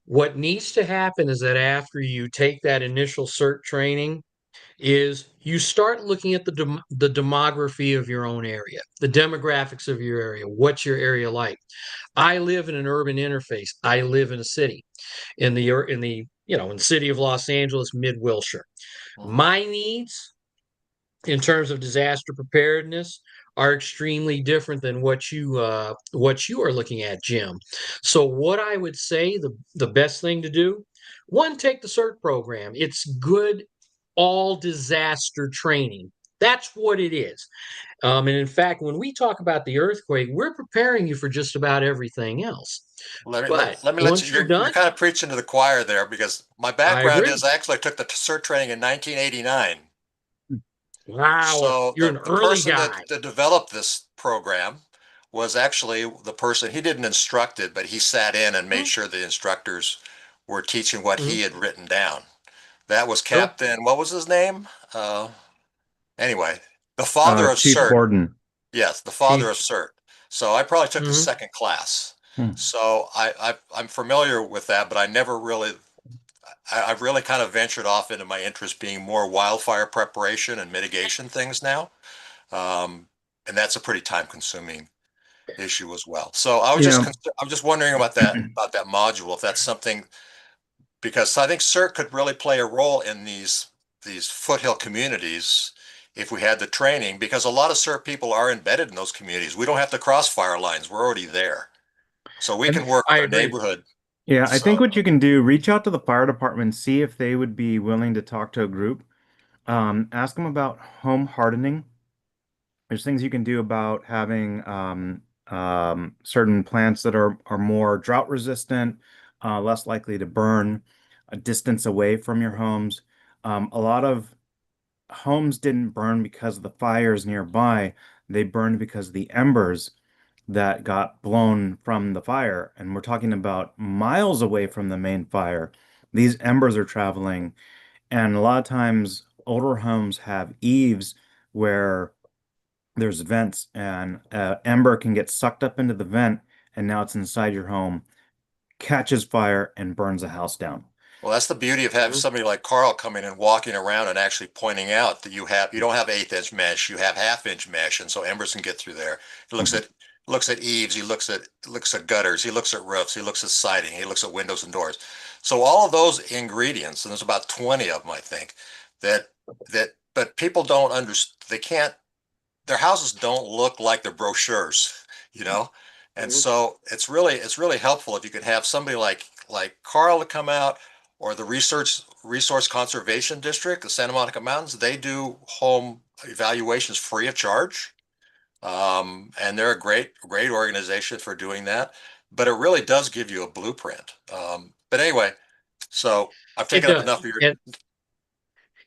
Speaker 2: What needs to happen is that after you take that initial CERT training, is you start looking at the demography of your own area, the demographics of your area, what's your area like. I live in an urban interface. I live in a city in the city of Los Angeles, mid Wilshire.
Speaker 4: Mhm.
Speaker 2: My needs in terms of disaster preparedness are extremely different than what you are looking at, Jim. So what I would say the best thing to do, one, take the CERT program. It's good all disaster training. That's what it is. And in fact, when we talk about the earthquake, we're preparing you for just about everything else. But
Speaker 4: Let me let you,
Speaker 2: once you're
Speaker 4: you're
Speaker 2: done,
Speaker 4: kind of preaching to the choir there because my
Speaker 2: I
Speaker 4: background
Speaker 2: agree.
Speaker 4: is I actually took the CERT training in 1989.
Speaker 2: Wow,
Speaker 4: So
Speaker 2: you're an
Speaker 4: the
Speaker 2: early
Speaker 4: person
Speaker 2: guy.
Speaker 4: that developed this program was actually the person, he didn't instruct it, but he sat in and made
Speaker 2: Mhm.
Speaker 4: sure the instructors were teaching what he had written down. That was
Speaker 2: Sure.
Speaker 4: Captain, what was his name? Anyway, the father of
Speaker 1: Chief
Speaker 4: CERT.
Speaker 1: Borden.
Speaker 4: Yes, the father
Speaker 2: Chief.
Speaker 4: of CERT. So I probably took the
Speaker 2: Mhm.
Speaker 4: second class.
Speaker 1: Hmm.
Speaker 4: So I'm familiar with that, but I never really, I've really kind of ventured off into my interest being more wildfire preparation and mitigation things now. Um, and that's a pretty time consuming issue as well. So
Speaker 1: Yeah.
Speaker 4: I'm just wondering about that module, if that's something, because I think CERT could really play a role in these foothill communities if we had the training, because a lot of CERT people are embedded in those communities. We don't have to cross fire lines. We're already there. So we can work
Speaker 2: I
Speaker 4: with our
Speaker 2: agree.
Speaker 4: neighborhood.
Speaker 1: Yeah, I think
Speaker 4: So
Speaker 1: what you can do, reach out to the fire department, see if they would be willing to talk to a group. Ask them about home hardening. There's things you can do about having certain plants that are more drought resistant, less likely to burn a distance away from your homes. A lot of homes didn't burn because of the fires nearby. They burned because of the embers that got blown from the fire. And we're talking about miles away from the main fire. These embers are traveling. And a lot of times, older homes have eaves where there's vents, and ember can get sucked up into the vent, and now it's inside your home, catches fire, and burns the house down.
Speaker 4: well, that's the beauty of having
Speaker 2: Mhm.
Speaker 4: somebody like Carl coming and walking around and actually pointing out that you don't have eighth-inch mesh, you have half-inch mesh, and so embers can get through there. He
Speaker 1: Mhm.
Speaker 4: looks at eaves, he looks at gutters, he looks at roofs, he looks at siding, he looks at windows and doors. So all of those ingredients, and there's about 20 of them, I think, that but people don't understand. They can't. Their houses don't look like their brochures, you know. And
Speaker 2: Mhm.
Speaker 4: so it's really helpful if you could have somebody like Carl to come out, or the Resource Conservation District, the Santa Monica Mountains. They do home evaluations free of charge, and they're a great organization for doing that. But it really does give you a blueprint. But anyway, so I've
Speaker 2: It
Speaker 4: taken up
Speaker 2: does.
Speaker 4: enough of your.
Speaker 2: And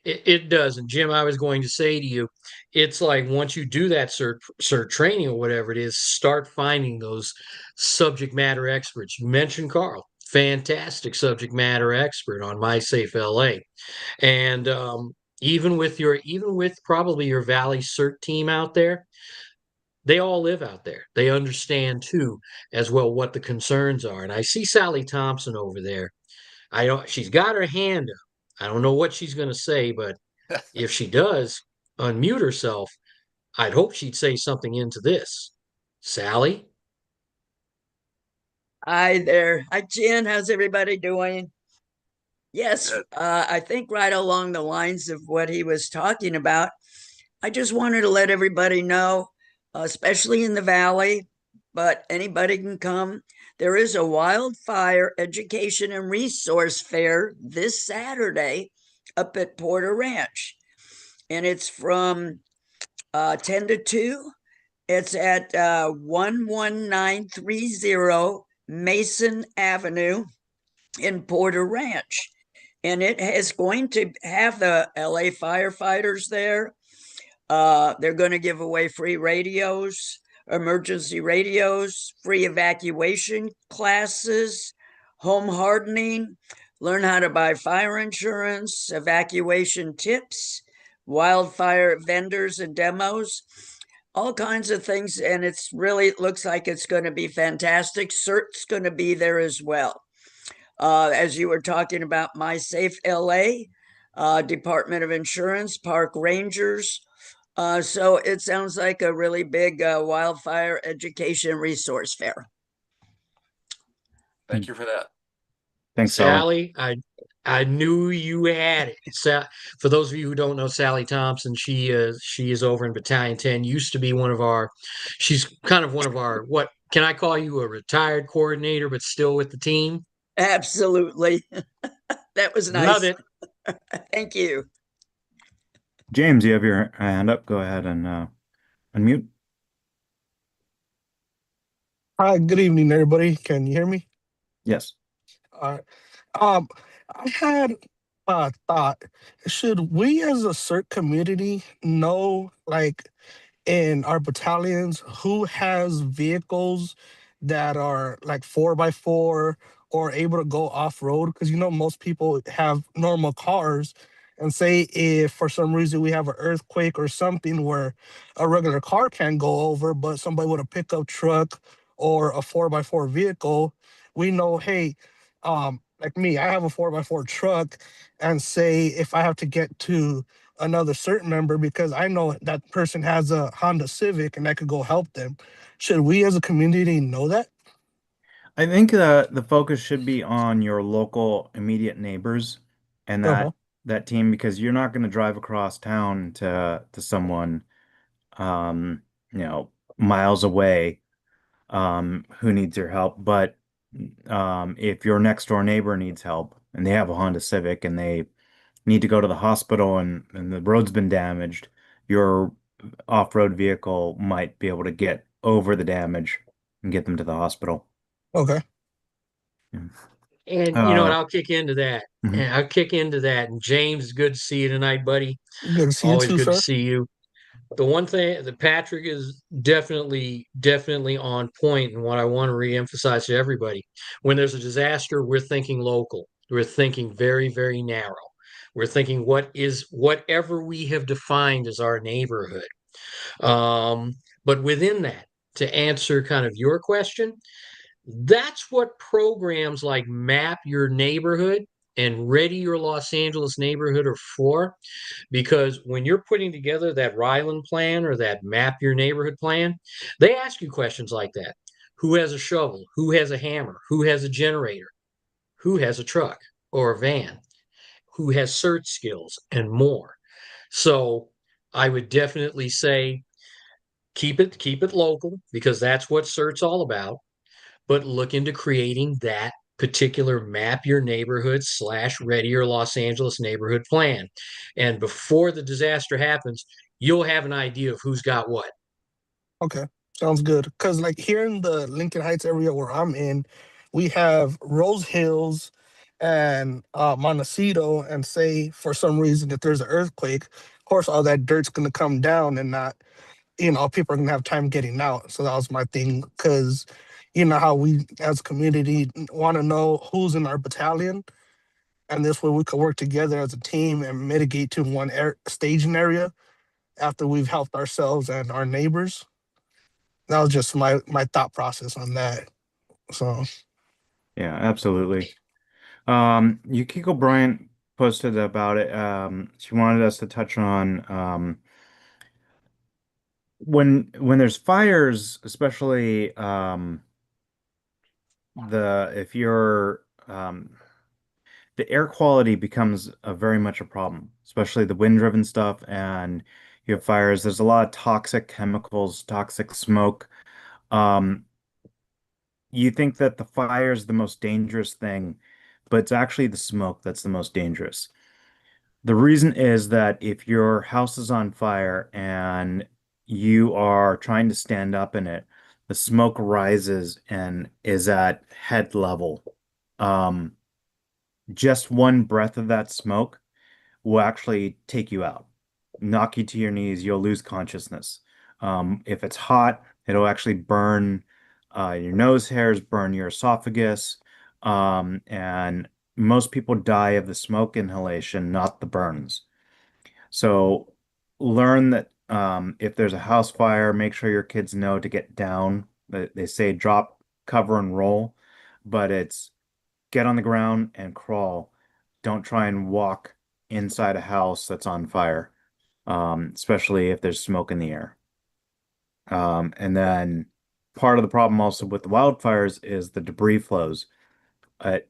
Speaker 2: it does. And Jim, I was going to say to you, it's like once you do that cert training or whatever it is, start finding those subject matter experts. You mentioned Carl, fantastic subject matter expert on My Safe LA. And even with probably your Valley CERT team out there, they all live out there. They understand too, as well, what the concerns are. And I see Sally Thompson over there. I don't. She's got her hand up. I don't know what she's going to say, but if she does unmute herself, I'd hope she'd say something into this. Sally?
Speaker 5: Hi there. Hi, Jen. How's everybody doing? Yes, I think right along the lines of what he was talking about, I just wanted to let everybody know, especially in the valley, but anybody can come. There is a wildfire education and resource fair this Saturday up at Porter Ranch, and it's from 10 to 2. It's at 11930 Mason Avenue in Porter Ranch. And it is going to have the LA firefighters there. They're going to give away free radios, emergency radios, free evacuation classes, home hardening, learn how to buy fire insurance, evacuation tips, wildfire vendors and demos, all kinds of things. And it's really, it looks like it's going to be fantastic. CERT's going to be there as well. As you were talking about My Safe LA, Department of Insurance, Park Rangers. So it sounds like a really big wildfire education resource fair.
Speaker 4: Thank you for that.
Speaker 1: Thanks, Sally.
Speaker 2: Sally, I knew you had it. For those of you who don't know Sally Thompson, she is over in Battalion 10. Used to be one of our. She's kind of one of our. What can I call you? A retired coordinator, but still with the team.
Speaker 5: Absolutely. That was
Speaker 2: Love
Speaker 5: nice.
Speaker 2: it.
Speaker 5: Thank you.
Speaker 1: James, you have your hand up. Go ahead and unmute.
Speaker 6: Hi, good evening, everybody. Can you hear me?
Speaker 1: Yes.
Speaker 6: All right. Um, I had a thought. Should we as a CERT community know, like, in our battalions who has vehicles that are like 4x4 or able to go off-road? Because most people have normal cars, and say if for some reason we have an earthquake or something where a regular car can't go over, but somebody with a pickup truck or a 4x4 vehicle, we know, hey, like me, I have a 4x4 truck, and say if I have to get to another certain member because I know that person has a Honda Civic and I could go help them. Should we as a community know that?
Speaker 1: I think the focus should be on your local immediate neighbors and
Speaker 6: Uh-huh.
Speaker 1: that team because you're not going to drive across town to someone um, miles away who needs your help. But if your next door neighbor needs help and they have a Honda Civic and they need to go to the hospital and the road's been damaged, your off-road vehicle might be able to get over the damage and get them to the hospital.
Speaker 6: Okay.
Speaker 1: Yeah.
Speaker 2: And you know what?
Speaker 1: Uh,
Speaker 2: I'll kick into that.
Speaker 1: mhm.
Speaker 2: And I'll kick into that. And James, good to see you tonight, buddy.
Speaker 6: Good to see you
Speaker 2: Always
Speaker 6: too,
Speaker 2: good to
Speaker 6: sir.
Speaker 2: see you. The one thing that Patrick is definitely on point, and what I want to reemphasize to everybody: when there's a disaster, we're thinking local. We're thinking very narrow. We're thinking what is whatever we have defined as our neighborhood. Um, but within that, to answer kind of your question, that's what programs like Map Your Neighborhood and Ready Your Los Angeles Neighborhood are for. Because when you're putting together that Ryland plan or that Map Your Neighborhood plan, they ask you questions like that. Who has a shovel? Who has a hammer? Who has a generator? Who has a truck or a van? Who has search skills and more? So I would definitely say keep it local because that's what CERT's all about, but look into creating that particular map your neighborhood / ready your Los Angeles neighborhood plan. And before the disaster happens, you'll have an idea of who's got what.
Speaker 6: Okay. Sounds good. Because like here in the Lincoln Heights area where I'm in, we have Rose Hills and Montecito, and say for some reason if there's an earthquake, of course all that dirt's gonna come down and not, people are gonna have time getting out. So that was my thing, because you know how we as a community want to know who's in our battalion, and this way we could work together as a team and mitigate to one staging area after we've helped ourselves and our neighbors. That was just my thought process on that. So
Speaker 1: Yeah, absolutely. Yukiko Bryant posted about it. She wanted us to touch on when there's fires, especially the if you're the air quality becomes a very much a problem, especially the wind-driven stuff and you have fires. There's a lot of toxic chemicals, toxic smoke. Um, you think that the fire is the most dangerous thing, but it's actually the smoke that's the most dangerous. The reason is that if your house is on fire and you are trying to stand up in it, the smoke rises and is at head level. Um, just one breath of that smoke will actually take you out, knock you to your knees. You'll lose consciousness. If it's hot, it'll actually burn your nose hairs, burn your esophagus, and most people die of the smoke inhalation, not the burns. So learn that if there's a house fire, make sure your kids know to get down. They say drop, cover, and roll, but it's get on the ground and crawl. Don't try and walk inside a house that's on fire, especially if there's smoke in the air. And then part of the problem also with the wildfires is the debris flows. It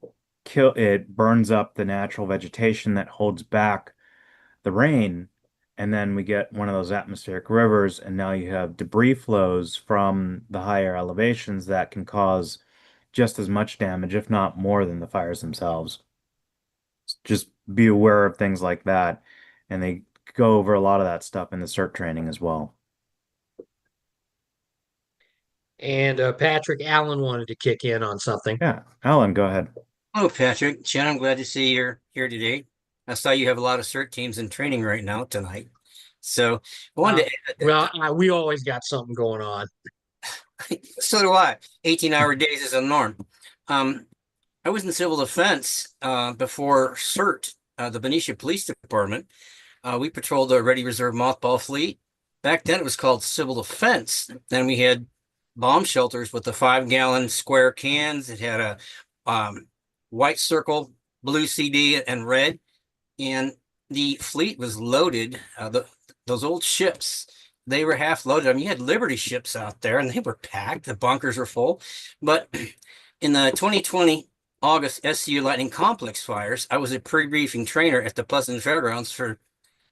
Speaker 1: it burns up the natural vegetation that holds back the rain, and then we get one of those atmospheric rivers, and now you have debris flows from the higher elevations that can cause just as much damage, if not more, than the fires themselves. Just be aware of things like that, and they go over a lot of that stuff in the CERT training as well.
Speaker 2: And Patrick Allen wanted to kick in on something.
Speaker 1: Yeah, Alan, go ahead.
Speaker 7: Hello, Patrick. Jen, I'm glad to see you're here today. I saw you have a lot of CERT teams in training right now tonight. So I wanted to add that,
Speaker 2: Well, we always got something going on.
Speaker 7: so do I. 18-hour days is a norm. I was in civil defense before CERT, the Benicia Police Department. We patrolled the Ready Reserve Mothball Fleet. Back then it was called civil defense. Then we had bomb shelters with the 5-gallon square cans. It had a white circle, blue CD, and red. And the fleet was loaded. Those old ships, they were half loaded. I mean, you had Liberty ships out there, and they were packed. The bunkers were full. But in the 2020 August SCU Lightning Complex fires, I was a pre-briefing trainer at the Pleasant Fairgrounds for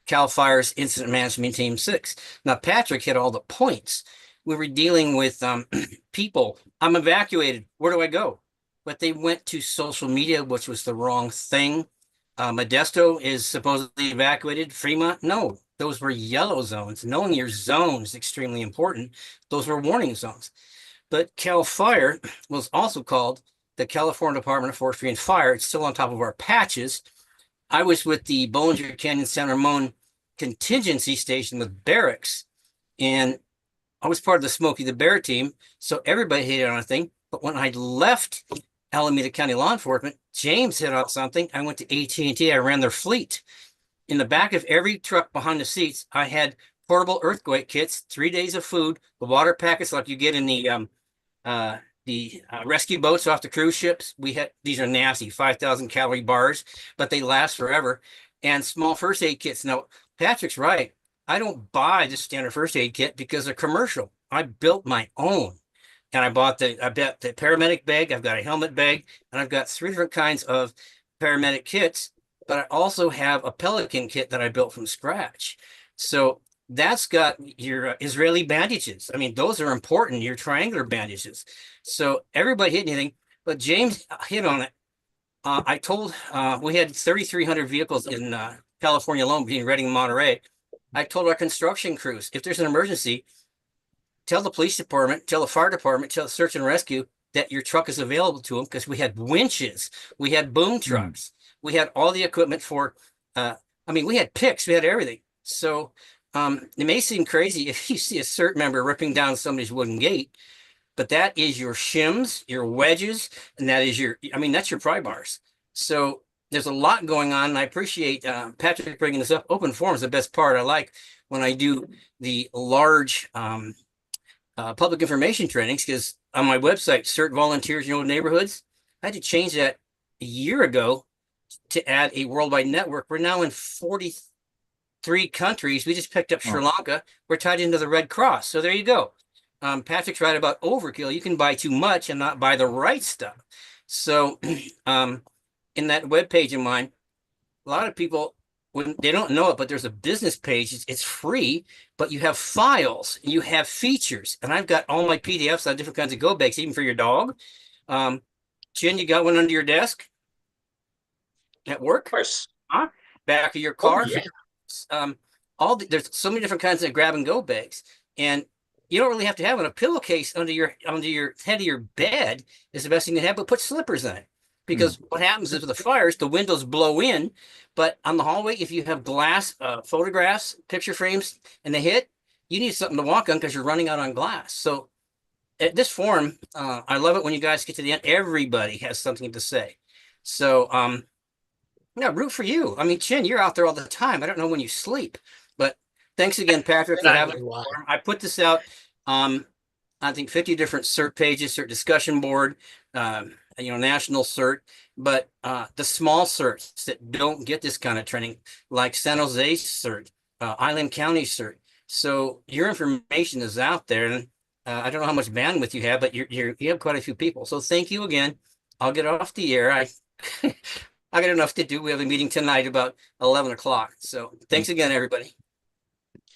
Speaker 7: Cal Fire's Incident Management Team 6. Now, Patrick hit all the points. We were dealing with people. I'm evacuated. Where do I go? But they went to social media, which was the wrong thing. Modesto is supposedly evacuated. Fremont, no. Those were yellow zones. Knowing your zone is extremely important. Those were warning zones. But Cal Fire was also called the California Department of Forestry and Fire. It's still on top of our patches. I was with the Bollinger Canyon San Ramon contingency station with barracks, and I was part of the Smokey the Bear team, so everybody hit on a thing. But when I left Alameda County Law Enforcement, James hit on something. I went to AT&T. I ran their fleet. In the back of every truck behind the seats, I had portable earthquake kits, 3 days of food, the water packets like you get in the rescue boats off the cruise ships. We had, these are nasty, 5,000 calorie bars, but they last forever. And small first aid kits. Now, Patrick's right. I don't buy the standard first aid kit because they're commercial. I built my own. And I bought the paramedic bag. I've got a helmet bag, and I've got 3 different kinds of paramedic kits. But I also have a Pelican kit that I built from scratch. So that's got your Israeli bandages. I mean, those are important, your triangular bandages. So everybody hit anything, but James hit on it. I told, we had 3,300 vehicles in California alone between Redding and Monterey. I told our construction crews, if there's an emergency, tell the police department, tell the fire department, tell the search and rescue that your truck is available to them, because we had winches, we had boom trucks, we had all the equipment for, I mean, we had picks, we had everything. So it may seem crazy if you see a CERT member ripping down somebody's wooden gate, but that is your shims, your wedges, and that is your, I mean, that's your pry bars. So there's a lot going on, and I appreciate Patrick bringing this up. Open forum is the best part. I like when I do the large public information trainings, because on my website, CERT Volunteers in Your Neighborhoods, I had to change that a year ago to add a worldwide network. We're now in 43 countries. We just picked up Sri Lanka. We're tied into the Red Cross. So there you go. Patrick's right about overkill. You can buy too much and not buy the right stuff. So in that webpage of mine, a lot of people, when they don't know it, but there's a business page. It's free, but you have files, you have features, and I've got all my PDFs on different kinds of go bags, even for your dog. Jen, you got one under your desk at work?
Speaker 2: Of course.
Speaker 7: Huh? Back of your car?
Speaker 2: Oh, yeah.
Speaker 7: There's so many different kinds of grab and go bags, and you don't really have to have a pillowcase under your head of your bed is the best thing to have, but put slippers in it. because what happens is with the fires, the windows blow in, but on the hallway, if you have glass photographs, picture frames, and they hit, you need something to walk on because you're running out on glass. So at this forum, I love it when you guys get to the end. Everybody has something to say. So yeah, root for you. I mean, Chin, you're out there all the time. I don't know when you sleep, but thanks again, Patrick, for having
Speaker 2: Exactly
Speaker 7: the
Speaker 2: why.
Speaker 7: forum. I put this out. I think 50 different CERT pages, CERT discussion board, national CERT, but the small CERTs that don't get this kind of training, like San Jose CERT, Island County CERT. So your information is out there, and I don't know how much bandwidth you have, but you have quite a few people. So thank you again. I'll get off the air. I got enough to do. We have a meeting tonight about 11 o'clock. So thanks again, everybody.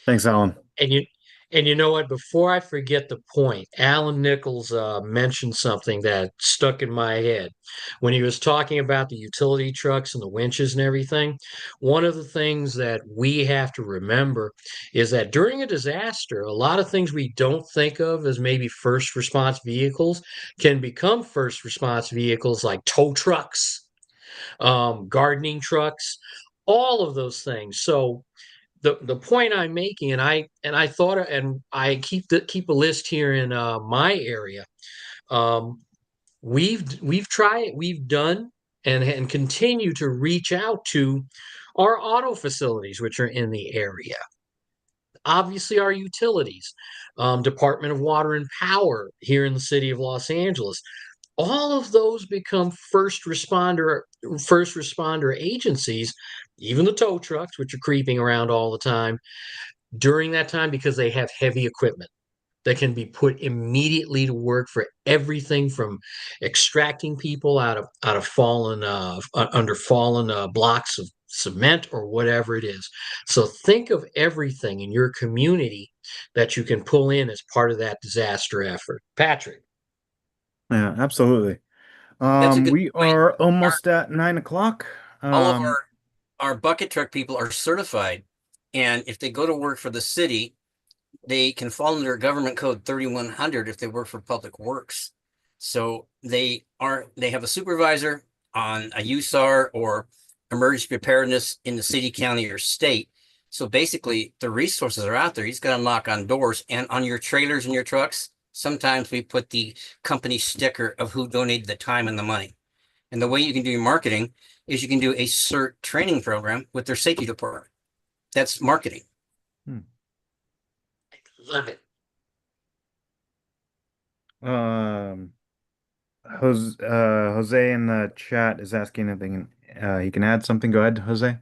Speaker 1: Thanks, Alan.
Speaker 2: And you know what? Before I forget the point, Alan Nichols mentioned something that stuck in my head when he was talking about the utility trucks and the winches and everything. One of the things that we have to remember is that during a disaster, a lot of things we don't think of as maybe first response vehicles can become first response vehicles, like tow trucks, gardening trucks, all of those things. So the point I'm making, and I thought, and I keep a list here in my area. Um, we've tried, we've done, and continue to reach out to our auto facilities, which are in the area. Obviously, our utilities, Department of Water and Power here in the city of Los Angeles. All of those become first responder agencies, even the tow trucks, which are creeping around all the time during that time, because they have heavy equipment that can be put immediately to work for everything from extracting people out of fallen under fallen blocks of cement or whatever it is. So think of everything in your community that you can pull in as part of that disaster effort. Patrick.
Speaker 1: Yeah, absolutely.
Speaker 7: That's a good
Speaker 1: We
Speaker 7: point.
Speaker 1: are almost at 9 o'clock.
Speaker 7: All of our bucket truck people are certified, and if they go to work for the city, they can fall under government code 3100 if they work for public works. So they have a supervisor on a USAR or emergency preparedness in the city, county, or state. So basically the resources are out there. He's got to knock on doors, and on your trailers and your trucks, sometimes we put the company sticker of who donated the time and the money. And the way you can do your marketing is you can do a CERT training program with their safety department. That's marketing.
Speaker 2: Love it.
Speaker 1: Jose in the chat is asking if he can add something. Go ahead, Jose.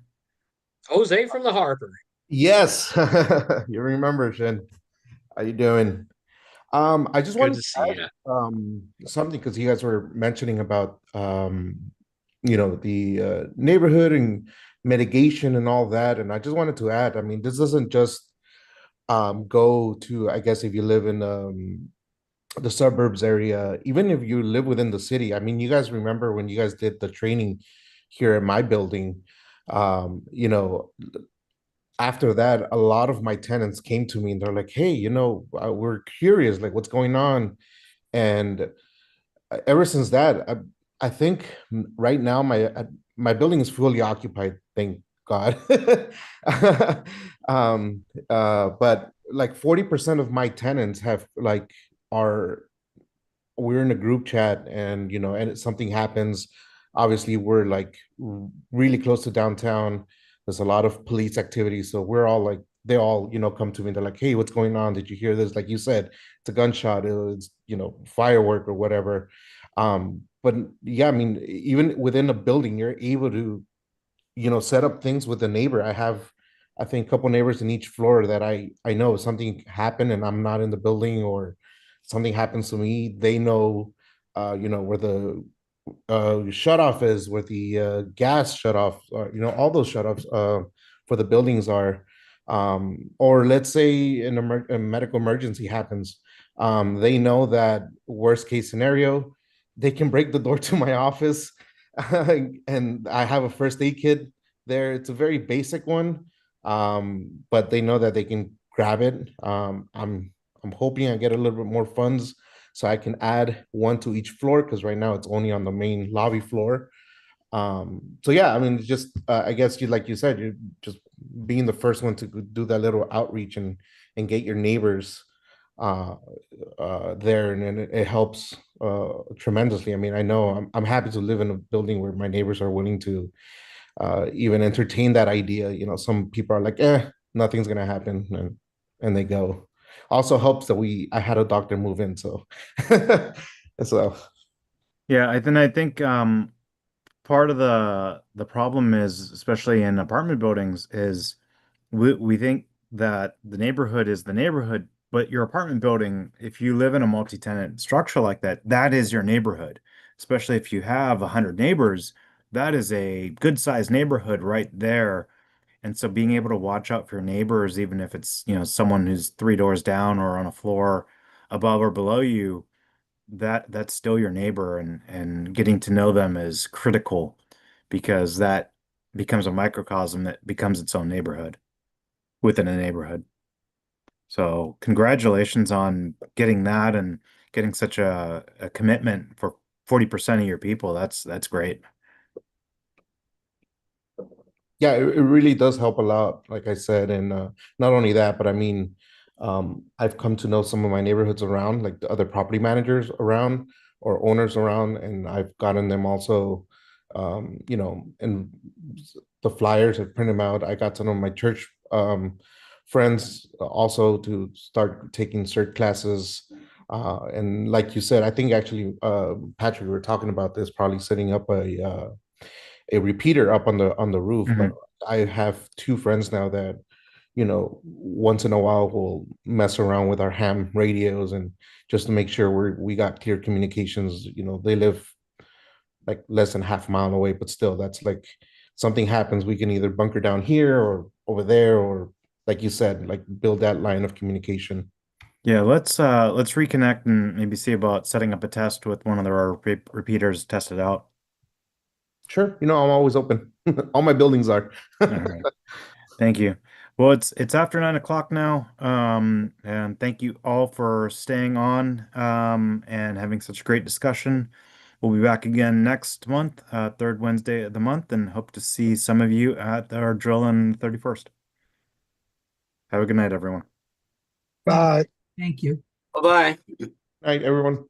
Speaker 2: Jose from the Harbor.
Speaker 8: Yes, you remember, Shin. How you doing? I just
Speaker 2: Good
Speaker 8: wanted
Speaker 2: to
Speaker 8: to
Speaker 2: see you.
Speaker 8: add something because you guys were mentioning about the neighborhood and mitigation and all that, and I just wanted to add. I mean, this doesn't just go to, I guess, if you live in the suburbs area, even if you live within the city. I mean, you guys remember when you guys did the training here in my building, you know, after that, a lot of my tenants came to me and they're like, "Hey, we're curious, like what's going on?" And ever since that, I think right now my building is fully occupied. Thank God. But like 40% of my tenants have like are we're in a group chat, and and something happens, obviously we're like really close to downtown. There's a lot of police activity, so we're all like, they all come to me, they're like, "Hey, what's going on? Did you hear this?" Like you said, it's a gunshot, it's firework or whatever. But yeah, I mean, even within a building, you're able to set up things with the neighbor. I think a couple neighbors in each floor that I know if something happened and I'm not in the building, or something happens to me, they know where the shut off is, where the gas shut off, all those shut offs for the buildings are. Or let's say a medical emergency happens, they know that worst case scenario, they can break the door to my office. And I have a first aid kit there. It's a very basic one, but they know that they can grab it. I'm hoping I get a little bit more funds so I can add one to each floor because right now it's only on the main lobby floor. So yeah, I mean, just I guess you, like you said, you're just being the first one to do that little outreach and get your neighbors uh there, and it helps tremendously. I mean, I know I'm happy to live in a building where my neighbors are willing to even entertain that idea. You know, some people are like, nothing's gonna happen, and they go. Also helps that I had a doctor move in, so so
Speaker 1: Yeah, I think part of the problem is, especially in apartment buildings, is we think that the neighborhood is the neighborhood, but your apartment building, if you live in a multi-tenant structure like that, that is your neighborhood. Especially if you have 100 neighbors, that is a good sized neighborhood right there. And so being able to watch out for your neighbors, even if it's, someone who's three doors down or on a floor above or below you, that's still your neighbor, and getting to know them is critical because that becomes a microcosm that becomes its own neighborhood within a neighborhood. So congratulations on getting that and getting such a commitment for 40% of your people. That's great.
Speaker 8: yeah, it really does help a lot, like I said. And not only that, but I mean, I've come to know some of my neighborhoods around, like the other property managers around or owners around, and I've gotten them also, and the flyers, I print them out. I got to know my church friends also to start taking CERT classes. And like you said, I think actually, Patrick, we were talking about this, probably setting up a repeater up on the roof. But
Speaker 1: Mhm.
Speaker 8: I have two friends now that, once in a while will mess around with our ham radios, and just to make sure we got clear communications. They live like less than half a mile away, but still, that's like something happens, we can either bunker down here or over there, or like you said, like build that line of communication.
Speaker 1: Yeah, let's reconnect and maybe see about setting up a test with one of our repeaters, test it out.
Speaker 8: Sure, I'm always open. All my buildings are.
Speaker 1: All right. Thank you. Well, it's after 9 o'clock now. And thank you all for staying on and having such a great discussion. We'll be back again next month, third Wednesday of the month, and hope to see some of you at our drill on the 31st. Have a good night, everyone.
Speaker 6: Bye.
Speaker 9: Thank you.
Speaker 7: Bye-bye.
Speaker 8: All right, everyone.